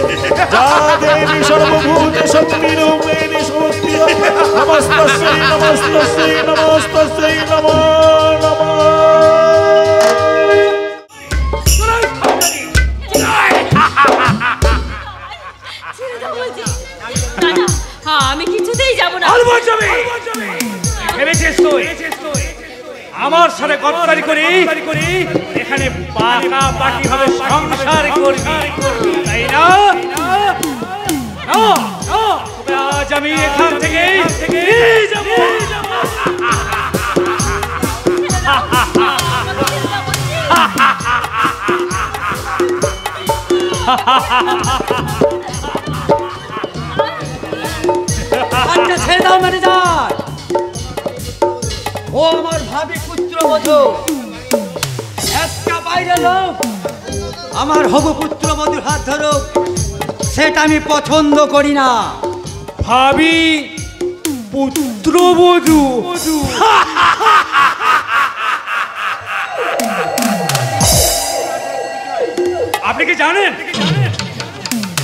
जा देवी सर्वभूते शक्तिरूपेण संस्थिता नमस्तस्यै नमस्तस्यै नमस्तस्यै नमो नमः। আমি কিছুতেই যাব না। ভেবেছিস তুই আমার সাথে গদ্দারি করি এখানে পাকাপাকি ভাবে সংসার করবি, তাই না? আজ আমি এখান থেকে যাব। ছেড়ে দাও ম্যানেজার, ও আমার ভাবি পুত্র বধূ, একটা বাইরে লোক আমার হবু পুত্রবধূর হাত ধরো, সেটা আমি পছন্দ করি না। ভাবি পুত্রবধূ? আপনি কি জানেন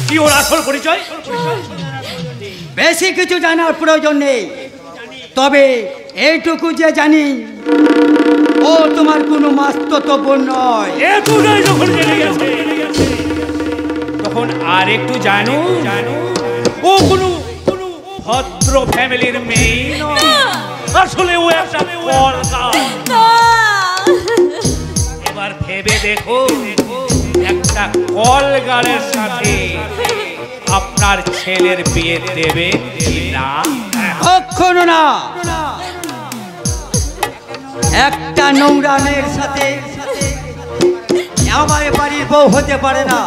কি ওর আসল পরিচয়? বেশি কিছু জানার প্রয়োজন নেই, তবে এইটুকু যে জানি ও তোমার কোনো মাস্তত বোন নয়। এতটাই যখন জেনে গেছে তখন আর একটু জানো, ও কোনো ভদ্র ফ্যামিলির মেয়ে নয়, আসলে ও একটা কলকার। এবার ভেবে দেখো, একটা কলগারের সাথে আপনার ছেলের বিয়ে দেবে না? কখনো না। একটা নোংরা মেয়ের সাথে আমার বাড়ির বউ হতে পারে না।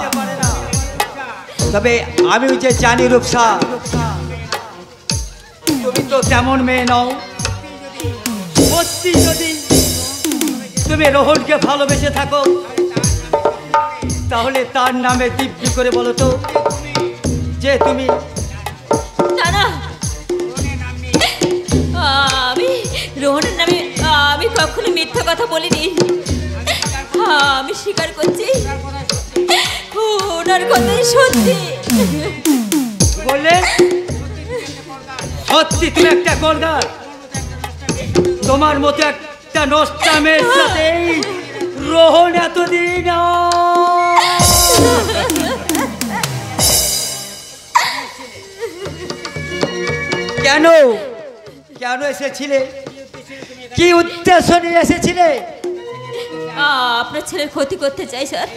তবে আমি যে জানি রূপসা, তুমি তো তেমন মেয়ে নও। সত্যি যদি তুমি রোহনকে ভালোবেসে থাকো, তাহলে তার নামে দিব্যি করে বলো তো যে তুমি। না না, আমি রোহনের নামে আমি কখনো মিথ্যা কথা বলিনি। আমি স্বীকার করছি, ওনার কথাই সত্যি। বললে সত্যি তুমি একটা কলগার? তোমার মতো একটা নষ্টা মেয়ের সাথে রোহন এতদিন কেন কেন এসেছিলে? কি উদ্দেশ্য নিয়ে এসেছিলে? আপনার ছেলের ক্ষতি করতে চাই স্যার।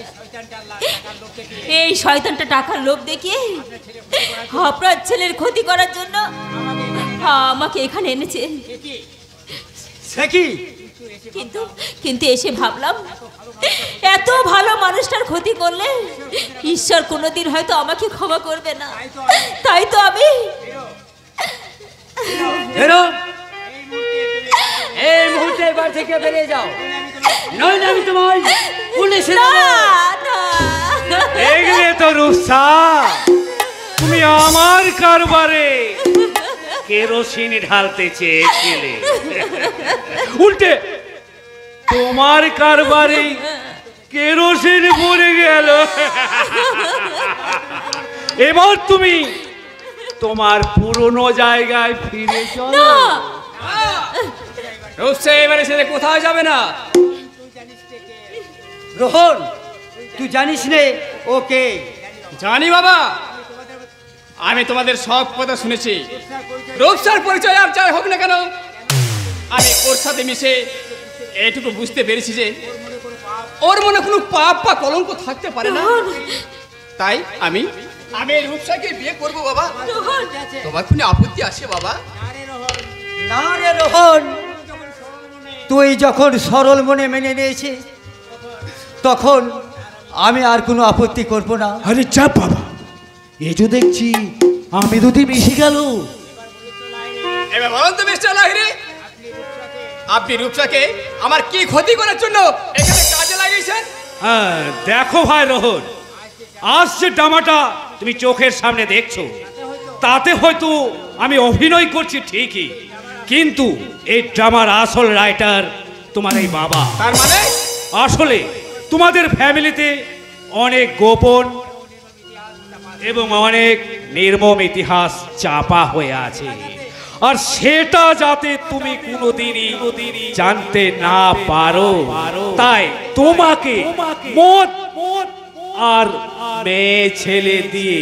এই শয়তানটা টাকার লোভ দেখিয়ে আপনার ছেলের ক্ষতি করার জন্য আমাকে এখানে এনেছে। কিন্তু কিন্তু এসে ভাবলাম, এত ভালো মানুষটার ক্ষতি করলে ঈশ্বর কোনোদিন হয়তো আমাকে ক্ষমা করবে না। তাই তো আমি এই মুহূর্তে এবার থেকে বেরিয়ে যাও, নইলে আমি তোমার পুলিশে। দেখলে তো রূপসা, তুমি আমার কারবারে কেরোসিন ঢালতে চেয়েছিলে, উল্টে তোমার কারবারে কেরোসিন পড়ে গেল। এবার তুমি তোমার পুরনো জায়গায় ফিরে চলো। রূপসা এবারে ছেলে কোথাও যাবে না। রোহন, তুই জানিস নে ওকে? জানি বাবা, আমি তোমাদের সব কথা শুনেছি। রূপসার পরিচয় আর যাই হোক না কেন, আমি ওর সাথে মিশে এইটুকু বুঝতে পেরেছি যে ওর মনে কোনো পাপ বা কলঙ্ক থাকতে পারে না। তাই আমি রূপসাকে বিয়ে করবো বাবা। তোমার কোনো আপত্তি আছে বাবা? না রে রোহন, তুই যখন সরল মনে মেনে নিয়েছিস তখন আমি আর কোনো আপত্তি করব না। আরে চাপ বাবা, এ যে দেখছি আমি দুটি মিশে গেল। এবার বলুন তো মিস্টার লাহিড়ী, আপনি রূপসাকে আমার কি ক্ষতি করার জন্য এখানে কাজে লাগিয়েছেন? হ্যাঁ দেখো ভাই রোহন, আজ যে ড্রামাটা তুমি চোখের সামনে দেখছো, তাতে হয়তো আমি অভিনয় করছি ঠিকই, কিন্তু এই ড্রামার আসল রাইটার তোমার এই বাবা। তার মানে আসলে তোমাদের ফ্যামিলিতে অনেক গোপন এবং অনেক নির্মম ইতিহাস চাপা হয়ে আছে, আর সেটা যাতে তুমি কোনোদিনই জানতে না পারো, তাই তোমাকে মদ আর মেয়ে ছেলে দিয়ে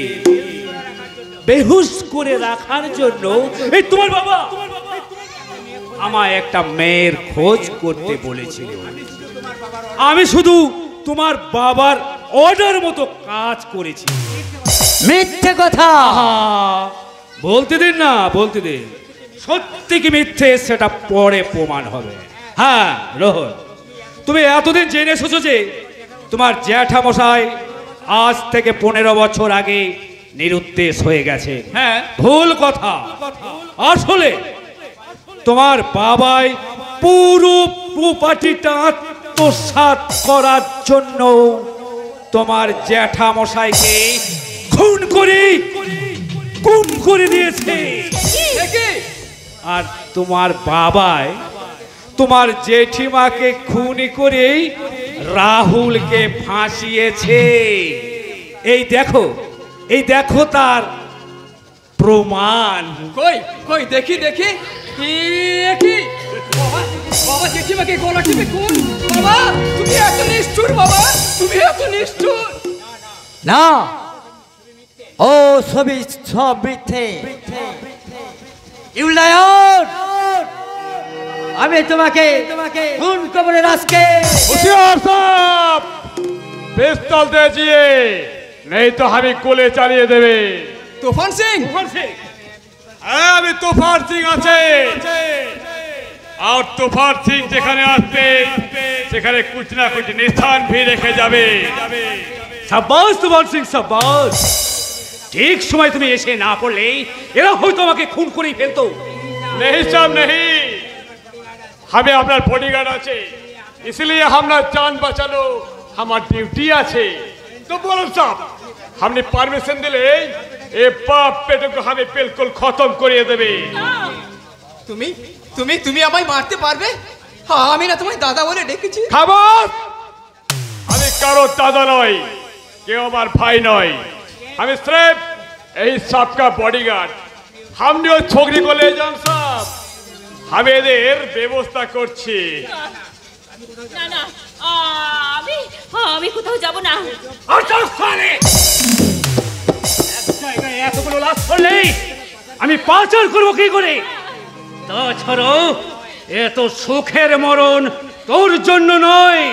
বেহুশ করে রাখার জন্য এই তোমার বাবা আমায় একটা মেয়ের খোঁজ করতে বলেছিল। আমি শুধু তোমার বাবার অর্ডার মতো কাজ করেছি। মিথ্যে কথা বলতে দিন না, বলতে দিন, সত্যি কি মিথ্যে সেটা পরে প্রমাণ হবে। হ্যাঁ রোহন, তুমি এতদিন জেনে এসেছো যে তোমার জ্যাঠামশাই আজ থেকে 15 বছর আগে নিরুদ্দেশ হয়ে গেছে। হ্যাঁ ভুল কথা, আসলে তোমার বাবাই পুরো প্রপার্টিটা আত্মসাৎ করার জন্য তোমার জ্যাঠা মশাইকে খুন করে গুম করে দিয়েছে। আর তোমার বাবাই তোমার জেঠিমাকে খুন করে রাহুলকে ফাঁসিয়েছে। এই দেখো তার প্রমাণ। কই কই দেখি দেখি কি বাবা জেঠিমাকে গলা টিপে কোন বাবা তুমি এত নিষ্ঠুর, বাবা তুমি এত নিষ্ঠুর। না, ও সবই সব মিথ্যে। ইউলায়ন, আমি তোমাকে খুন করবো আজকে। होशियार साहब, पिस्तौल दीजिए, नहीं तो हमें गोले चालिए देवे। তুফান সিং, আমি তুফান সিং আছে। और তুফান সিং যেখানে আসবে সেখানে कुछ ना कुछ निशान भी রেখে যাবে। সাব্বাস তুফান সিং, সাব্বাস। ঠিক সময় তুমি এসে না পড়লে এরা হয়তো আমাকে খুন করেই ফেলতো। नहीं साहब नहीं, हमें अपना बॉडीगार्ड আছে, इसलिए हमने जान बचालो हमार ड्यूटी আছে। तो बोलो साहब, हमने परमिशन दिले ए बाप बेटे को हमें बिल्कुल खत्म करिए देवे। তুমি তুমি তুমি আমায় মারতে পারবে? হ্যাঁ, আমি না তোমায় দাদা বলে ডেকেছি। খাবাস, আমি কারো দাদা নই, কেউ আমার ভাই নয়, আমি सिर्फ এই सबका বডিগার্ড। हमने ওই छोकरी को ले जान साहब, हम এদের ব্যবস্থা করছি। না না, আমি কোথাও যাব না। এতগুলো লাশ করলেই আমি পাচার করবো কি করে? তাছাড়া এত সুখের মরণ তোর জন্য নয়।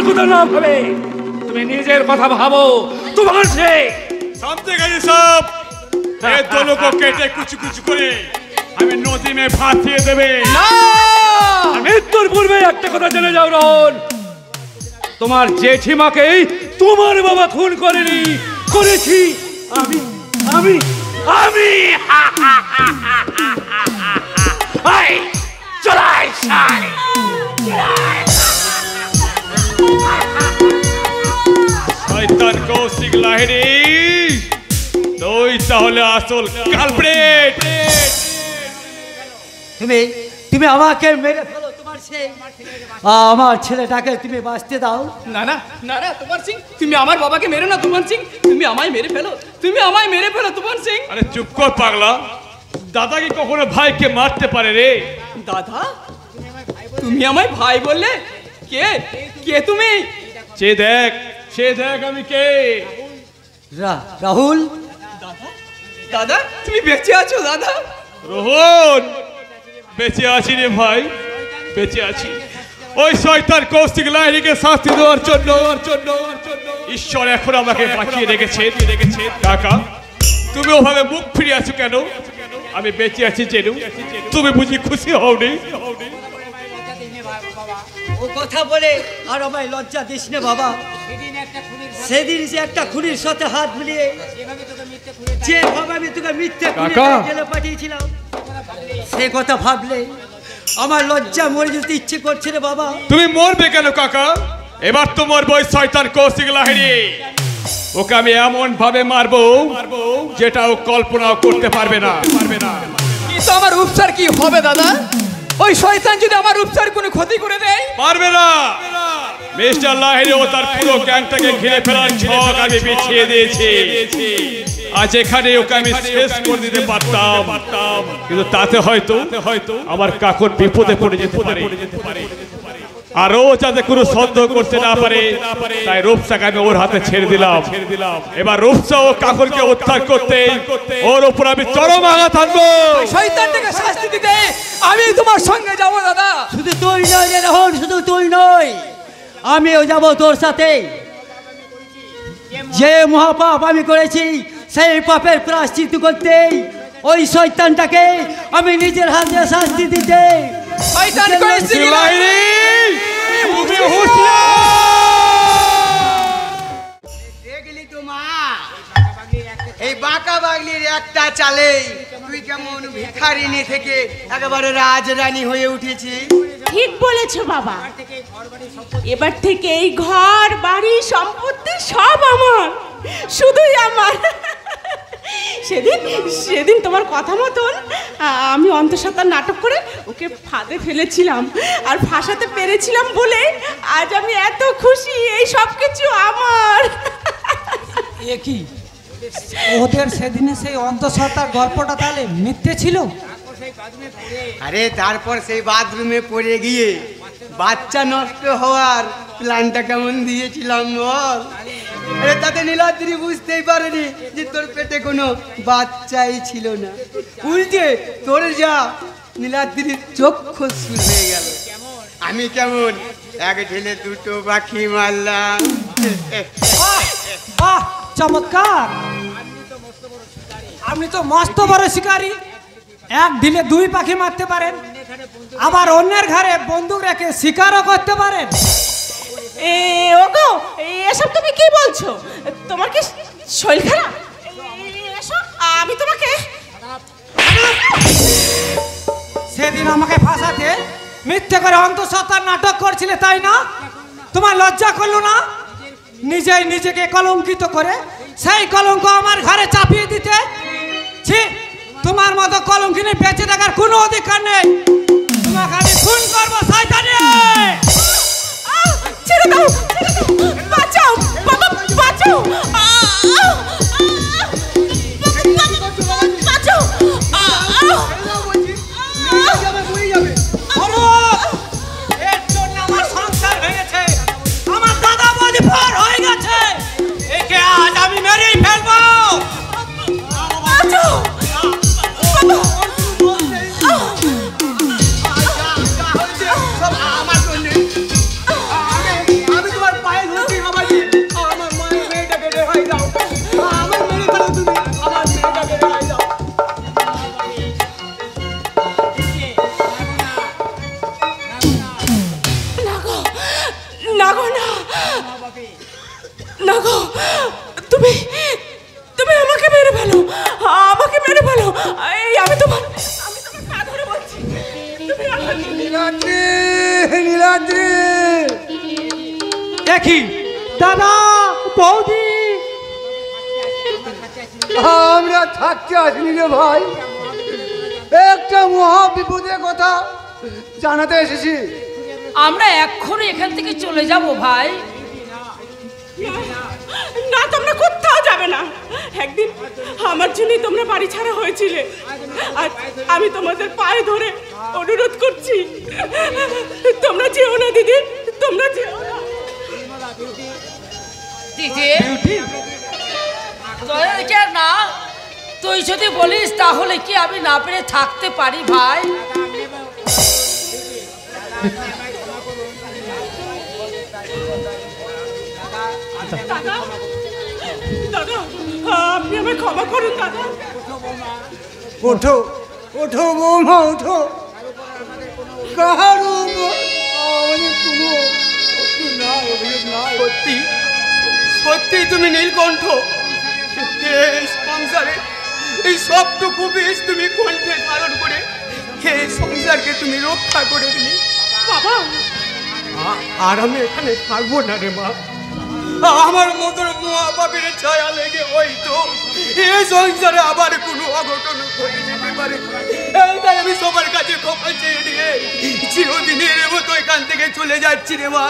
কথা না ভাবে তুমি নিজের কথা ভাবো। তোমার সে समझे साहब, ये दोनों को केटे कुछ कुछ करे हमें नदी में फांसिए देवे। মৃত্যুর পূর্বে একটা কথা জেনে যাও রহন, তোমার জেঠিমাকে তোমার বাবা খুন করেনি, করেছি আমি আমি আমি। চলাই শয়তান কৌশিক লাহিড়ী, তুই তাহলে আসল কালপ্রিট। তুমি আমাকে মেরে ফেলো, তোমার সেই আমার ছেলেটাকে তুমি বাঁচতে দাও। না না না না তুফান সিং, তুমি আমার বাবাকে মেরো না তুফান সিং, তুমি আমায় মেরে ফেলো, তুমি আমায় মেরে ফেলো তুফান সিং। আরে চুপ কর পাগলা, দাদা কি কখনো ভাইকে মারতে পারে রে? দাদা, তুমি আমায় ভাই বললে? কে কে তুমি? সে দেখ আমি কে। রাহুল। দাদা, তুমি বেঁচে আছো দাদা? রোহন, বেঁচে আছি রে ভাই, বেঁচে আছি। ওই শয়তান কৌশিক লাহিড়ীকে শাস্তি দেওয়ার জন্য ঈশ্বর এখন আমাকে বাঁচিয়ে রেখেছে। কাকা, তুমি ওভাবে মুখ ফিরে আছো কেন? আমি বেঁচে আছি জেনু, তুমি বুঝি খুশি হওনি? ও কথা বলে আর আমায় লজ্জা দিস না বাবা। সেদিন যে একটা খুনির সাথে হাত মিলিয়ে যেভাবে আমি তোকে মিথ্যে জেলে পাঠিয়েছিলাম, সে কথা ভাবলে আমার লজ্জা মরে যেতে ইচ্ছে করছে রে বাবা। তুমি মরবে কেন কাকা? এবার তো মরবো ওই শয়তান কৌশিক লাহিড়ী। ওকে আমি এমন ভাবে মারবো যেটা ও কল্পনাও করতে পারবে না। কিন্তু আমার উপচার কি হবে দাদা? ওই শয়তান যদি আমার উপচার কোনো ক্ষতি করে দেয়? পারবে না মিস্টার লাহিড়ী, ও তার পুরো গ্যাংটাকে ঘিরে ফেলার ছক আমি বিছিয়ে দিয়েছি। আজ এখানে ওকে আমি শেষ করে দিতে পারতাম, কিন্তু তাতে হয়তো আমার কাকুর বিপদে পড়ে যেতে পারে। আর ও যাতে কোনো সন্দেহ করতে না পারে, তাই রূপসাকে আমি ওর হাতে ছেড়ে দিলাম। এবার রূপসা ও কাকুরকে উদ্ধার করতে ওর উপর আমি চরম আঘাত আনবো। শয়তানটাকে শাস্তি দিতে আমি তোমার সঙ্গে যাব দাদা। শুধু তুই নয় রে রোহন, শুধু তুই নয়, আমিও যাব তোর সাথে। যে মহাপাপ আমি করেছি সেই পাপের প্রায়শ্চিত্ত করতে ওই শয়তানটাকে আমি নিজের হাতে শাস্তি দিতে। শয়তান করেছি লাহিড়ী, তুমি হুঁশিয়ার। দেখলি তো মা, এই বাঁকা বাগলির একটা চালে তুই কেমন ভিখারিনী থেকে একেবারে রাজরানী হয়ে উঠেছিস। ঠিক বলেছো বাবা, এবার থেকে এই ঘর বাড়ি সম্পত্তি সব আমার, শুধুই আমার। সেদিন তোমার কথা মতন আমি অন্তঃসত্ত্বার নাটক করে ওকে ফাঁদে ফেলেছিলাম, আর ফাঁসাতে পেরেছিলাম বলে আজ আমি এত খুশি। এই সব কিছু আমার। এ কি ওদের সেদিনে সেই অন্তঃসত্ত্বার গল্পটা তাহলে মিথ্যে ছিল? আরে তারপর সেই বাথরুমে পড়ে গিয়ে বাচ্চা নষ্ট হওয়ার প্ল্যানটা কেমন দিয়েছিলাম বল। আরে তাতে নীলাদ্রি বুঝতেই পারেনি যে তোর পেটে কোনো বাচ্চাই ছিল না, উল্টে তোর যা নীলাদ্রির চক্ষু শুরু হয়ে গেল। আমি কেমন এক ঢেলে দুটো পাখি মারলাম। বাহ, চমৎকার! আপনি তো মস্ত বড় শিকারী, এক ঢিলে দুই পাখি মারতে পারেন, আবার অন্যের ঘরে বন্দুক রেখে শিকারও করতে পারেন। ওগো, এসব তুমি কি বলছো? তোমার কি শরীর খারাপ? এসো, আমি তোমাকে সেদিন আমাকে ফাঁসাতে মিথ্যে করে অন্তঃসত্ত্বার নাটক করছিলে, তাই না? তোমার লজ্জা করলো না নিজেই নিজেকে কলঙ্কিত করে সেই কলঙ্ক আমার ঘরে চাপিয়ে দিতে? ছি, তোমার মতো কলঙ্কিনী বেঁচে থাকার কোনো অধিকার নেই। তোমাকে আমি খুন করবো শয়তানি! ছেড়ে দাও, বাঁচাও বাবা, বাঁচাও, বাঁচাও। এর জন্য আমার সংসার ভেঙেছে, আমার দাদা বৌদি পার হয়ে গেছে, একে আজ আমি মেরেই ফেলবো। বাঁচাও আমি তোমার পায়ে ধরছি বাবাজি, আমার মায়ের মেয়েটাকে রেহাই দাও, আমার মেরে ফেলো তুমি, আমার মেয়েটাকে রেহাই দাও। না গো, না গো, তুমি আমাকে মেরে ফেলো, আমাকে মেরে ফেলো। আমি তোমার পা ধরে বলছি, নীলাদ্রি, নীলাদ্রি! দেখি দাদা বৌদি, আমরা থাকতে আসিনি রে ভাই, একটা মহা বিপদের কথা জানাতে এসেছি। আমরা এক্ষুনি এখান থেকে চলে যাব ভাই। না, তোমরা কোথাও যাবে না। একদিন আমার জন্যই তোমরা বাড়ি ছাড়া হয়েছিলে, আর আমি তোমাদের পায়ে ধরে অনুরোধ করছি, তোমরা যেও না দিদি, তোমরা যেও না। দিদি না, তুই যদি বলিস তাহলে কি আমি না পেরে থাকতে পারি ভাই? দাদা, দাদা, আপনি আমায় ক্ষমা করুন দাদা। ওঠো, ওঠো বৌমা, ওঠো। কারো আমাদের কোনো নাই, অভিযোগ নাই। সত্যি সত্যি তুমি নীলকণ্ঠ, এই সংসারে এই সবটুকু বেশ তুমি কণ্ঠে ধারণ করে এই সংসারকে তুমি রক্ষা করে দিলি বাবা। আর আমি এখানে থাকবো না রে মা, আমার মতন মা বাপের ছায়া লেগে হয়তো এই সংসারে আবার কোনো অঘটন ঘটে যেতে পারে। এইটাই আমি সবার কাছে ক্ষমা চেয়ে নিয়ে চিরদিনের মতো এখান থেকে চলে যাচ্ছি রে মা,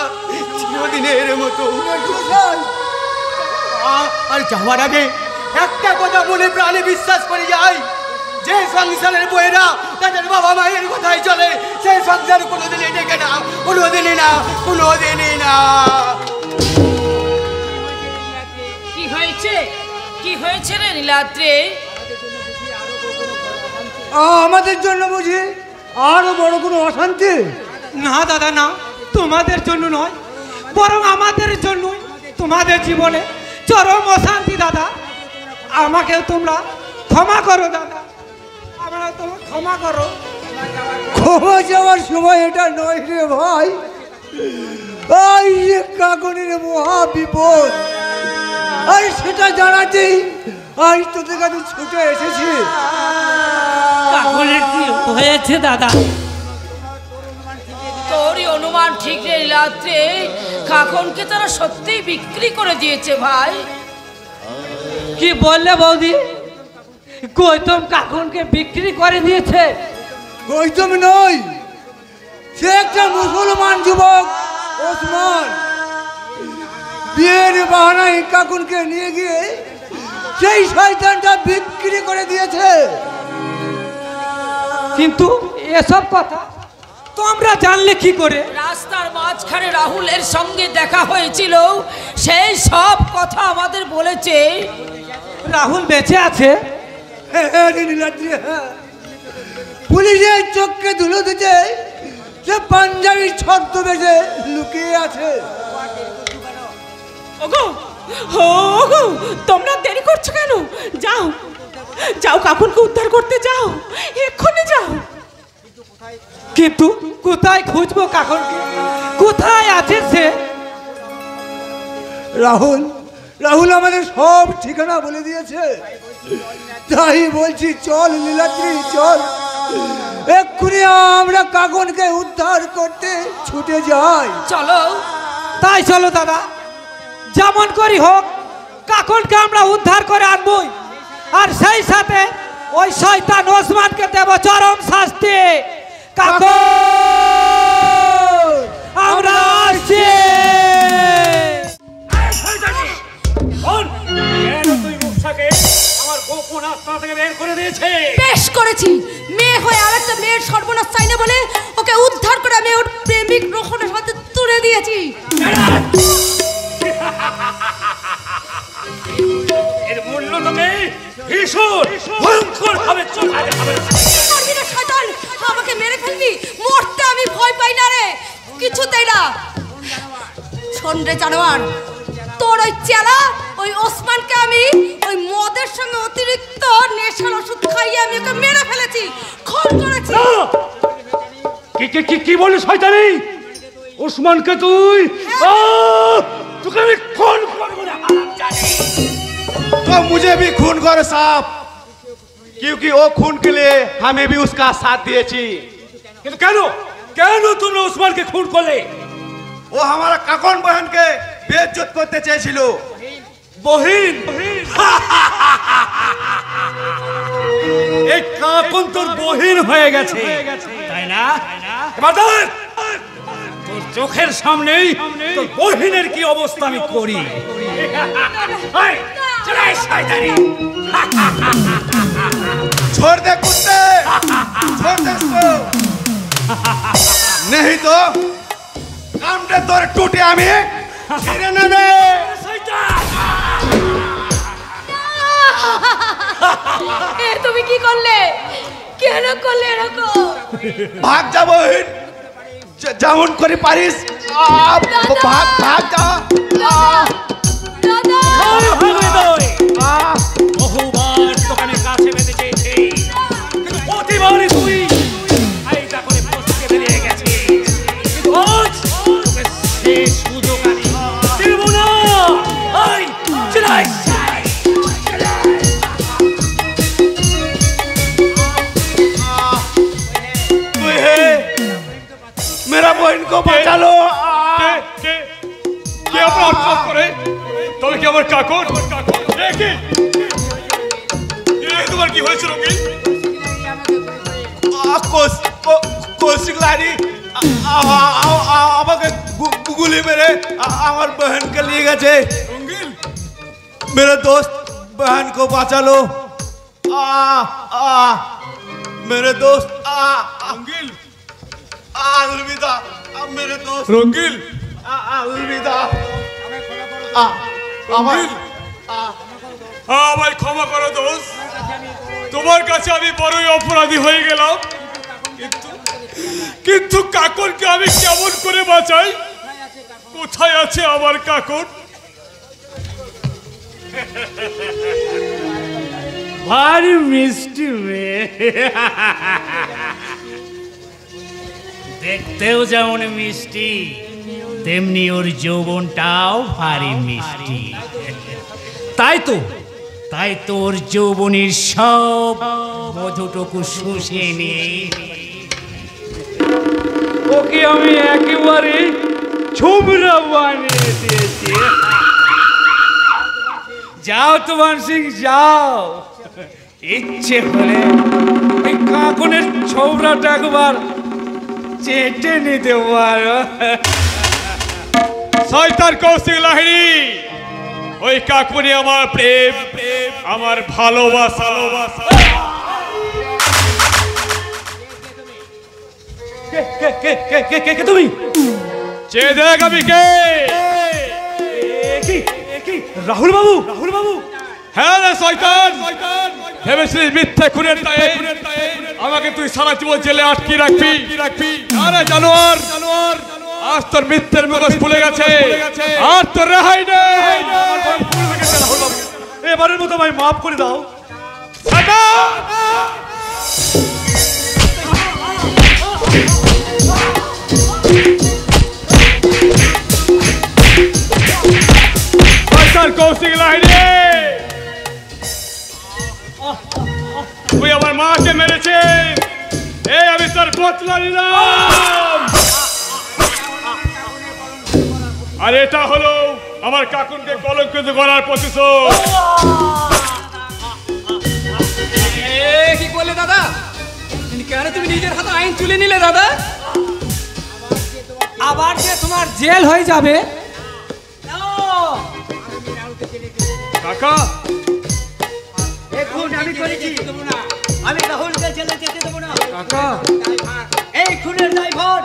চিরদিনের মতো। আর যাওয়ার আগে একটা কথা বলে প্রাণে বিশ্বাস করে যাই, যে সংসারের বইয়েরা তাদের বাবা মায়ের কথাই চলে, সেই সংসার কোনোদিনই টেকে না, কোনোদিনই না, কোনোদিনই না। কি হয়েছে, কি হয়েছে রে নীলাদ্রি? আমাদের জন্য বুঝি আরো বড় কোনো অশান্তি? না দাদা, না, তোমাদের জন্য নয়, বরং আমাদের জন্য। তোমাদের জীবনে চরম অশান্তি দাদা, আমাকেও তোমরা ক্ষমা করো দাদা, আমরা তোমার ক্ষমা করো। ক্ষমা যাওয়ার সময় এটা নয় রে ভাই, এই যে কাকনের মহা বিপদ, আর সেটা জানাতেই আজ তোদের কাছে ছুটে এসেছি। কাকনের কি হয়েছে দাদা? তোরই অনুমান ঠিক নেই, রাত্রে কাকনকে তারা সত্যিই বিক্রি করে দিয়েছে ভাই। কি বললে বৌদি? গৌতম কাকনকে বিক্রি করে দিয়েছে? গৌতম নয়, সে একটা মুসলমান যুবক ওসমান বিয়ের বাহানায় কাকুনকে নিয়ে গিয়ে সেই শয়তানটা বিক্রি করে দিয়েছে। কিন্তু এসব কথা তোমরা জানলে কি করে? রাস্তার মাঝখানে রাহুলের সঙ্গে দেখা হয়েছিল, সেই সব কথা আমাদের বলেছে। রাহুল বেঁচে আছে? পুলিশের চোখকে ধুলো দিতে সে পাঞ্জাবি ছদ্মবেশে লুকিয়ে আছে। ওগো ওগো, তোমরা দেরি করছো কেন? যাও যাও, কাকুনকে উদ্ধার করতে যাও, এক্ষুনি যাও। কিন্তু কোথায় খুঁজবো কাকনকে? কোথায় আছে সে? রাহুল রাহুল আমাদের সব ঠিকানা বলে দিয়েছে। তাই বলছি চল লীলাদ্রি, চল এক্ষুনি আমরা কাকনকে উদ্ধার করতে ছুটে যাই। চলো। তাই চলো দাদা, যেমন করি হোক কাকনকে আমরা উদ্ধার করে আনবই, আর সেই সাথে ওই শয়তান ওসমানকে দেব চরম শাস্তি। কাকন আমরা আসছি। বেশ করেছি, মেয়ে হয়ে আরেকটা মেয়ের সর্বনাশ চাই না বলে ওকে উদ্ধার করে আমি ওর প্রেমিক রোহনের হাতে তুলে দিয়েছি। এর মূল্য তোকে ভীষণ ভয়ঙ্কর ভাবে চোখাতে হবে। শয়তান, আমাকে মেরে ফেলবি? মরতে আমি ভয় পাই না রে, কিছুতেই না। শোন রে জানোয়ার, তোর ওই চেলা ওই ওসমানকে আমি ওই মদের সঙ্গে অতিরিক্ত নেশার ওষুধ খাইয়ে আমি ওকে মেরে ফেলেছি, খুন করেছি। কি বলে শয়তানি? ওসমানকে তুই? তোকে আমি খুন করব না জানি। तो मुझे भी खून कर साहब, क्योंकि वो खून के लिए हमें भी उसका साथ दिए थी। কিন্তু কেন কেন তুমি ওসমানকে খুন করলে? वो हमारा काकन बहन के बेइज्जत करते চেয়েছিল। বহিন? এই কাকন তোর বহিন হয়ে গেছে, তাই না? এবার দেখ, তোর চোখের সামনেই তোর বহিনের কি অবস্থা আমি করি। छोड़ दे कुत्ते, छोड़ दे इसको, नहीं तो कामटे तोर टूटे आमी फिरे नेबे। এ তুমি কি করলে? কেন করলে এরকম? भाग जा बहन, যেমন করে পারিস ভাগ ভাগ যা। বহুবার তোকে আমি কাছে পেতে চেয়েছি, কিন্তু প্রতিবারই তুই আইটা করে বসকে বেরিয়ে গেছিস। কিন্তু আজ তোকে সেই সুযোগ আমি দেব না। আই চলাই তুই হে मेरा बहन को बचा लो। কে আপনার অর্থাৎ করে? তবে কি আমার কাকন? তোমার কি হয়েছে রঙিন? কৌশিক লারি আমাকে গুলি মেরে আমার बहन के लिए गए। मेरे दोस्त बहन को बचा लो। मेरे दोस्त अलविदा, मेरे दोस्त রঙ্গিল, अलविदा। আমায় ক্ষমা করো দোস্ত, তোমার কাছে আমি বড়ই অপরাধী হয়ে গেলাম। কিন্তু কাকনকে আমি কেমন করে বাঁচাই? কোথায় আছে আমার কাকন? ভারী মিষ্টি মেয়ে, দেখতেও যেমন মিষ্টি তেমনি ওর যৌবনটাও ভারী মিষ্টি। তাই তোর যৌবনের সব মধুটুকু শুষে নিয়ে ওকে আমি একেবারে ছোবরা বানিয়ে দিয়েছি। যাও তুমান সিং যাও, ইচ্ছে হলে এই কাকনের ছোবরাটা একবার চেটে নিতে পারো। শয়তান কৌশিক লাহিড়ী, ওই কাকুনি আমার প্রেম, আমার ভালোবাসা। কে তুমি? চেয়ে দেখ আমি কে। রাহুল বাবু? হ্যাঁ রে শয়তান, ভেবেছিলিস মিথ্যে খুনের দায়ে আমাকে তুই সারা জীবন জেলে আটকে রাখবি? আরে জানোয়ার, আজ তোর মিথ্যের মুখোশ খুলে গেছে, আর তোর রেহাই নেই। এবারের মতো ভাই মাফ করে দাও। কৌশিক লাহিড়ী, তুই আমার মাকে মেরেছিস, এই আমি তোর বদলা নিলাম। আর এটা হলো আমার কাকুনকে কলঙ্কিত করার প্রতিশোধ। কি বললে দাদা? কেন তুমি নিজের হাতে আইন তুলে নিলে দাদা? আবার যে তোমার জেল হয়ে যাবে। কাকা, এখন আমি করেছি, আমি রাহুলকে জেলে যেতে দেবো না। কাকা, এই খুনের দায়ভার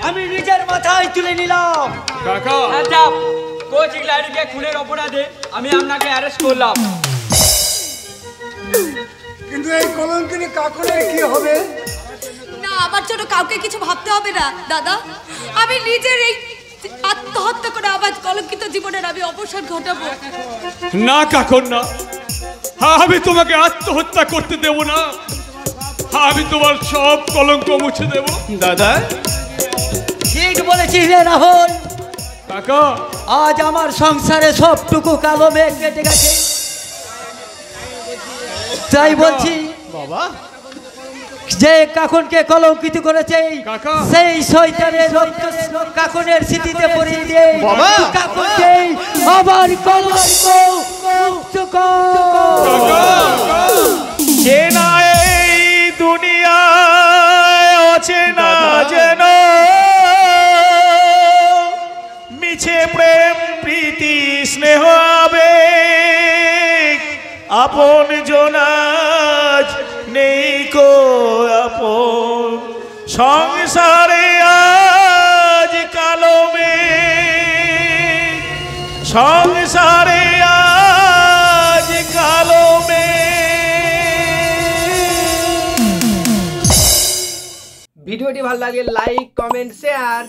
আমি নিজের মাথায় তুলে নিলাম। কাকা, কৌশিক লাহিড়ীকে খুনের অপরাধে আমি আপনাকে অ্যারেস্ট করলাম। কিন্তু এই কলঙ্কিনী কাকনের কি হবে? না, আমার জন্য কাউকে কিছু ভাবতে হবে না দাদা। আমি নিজের এই আত্মহত্যা করে আবার কলঙ্কিত জীবনের আমি অবসান ঘটাবো। না কাকুন না, আমি তোমাকে আত্মহত্যা করতে দেব না, আমি তোমার সব কলঙ্ক মুছে দেব। দাদা ঠিক বলেছিস রে রাহুল। কাকা, আজ আমার সংসারে সবটুকু কালো মেঘ কেটে গেছে। তাই বলছি বাবা, যে কাকনকে কলঙ্কিত করেছে সেই শয়তানের রক্ত কাকনের স্মৃতিতে পড়িয়ে দিয়ে কাকনকে আবার কলঙ্ক মুক্ত কর। চেনা এই দুনিয়ায় অচেনা যেন মিছে প্রেম প্রীতি স্নেহ আবেগ আপন জনাজ নেই কো আপন সংসারে আজ কালো মেঘ, সংসারে আজ কালো ভিডিওটি ভালো লাগলে লাইক, কমেন্ট, শেয়ার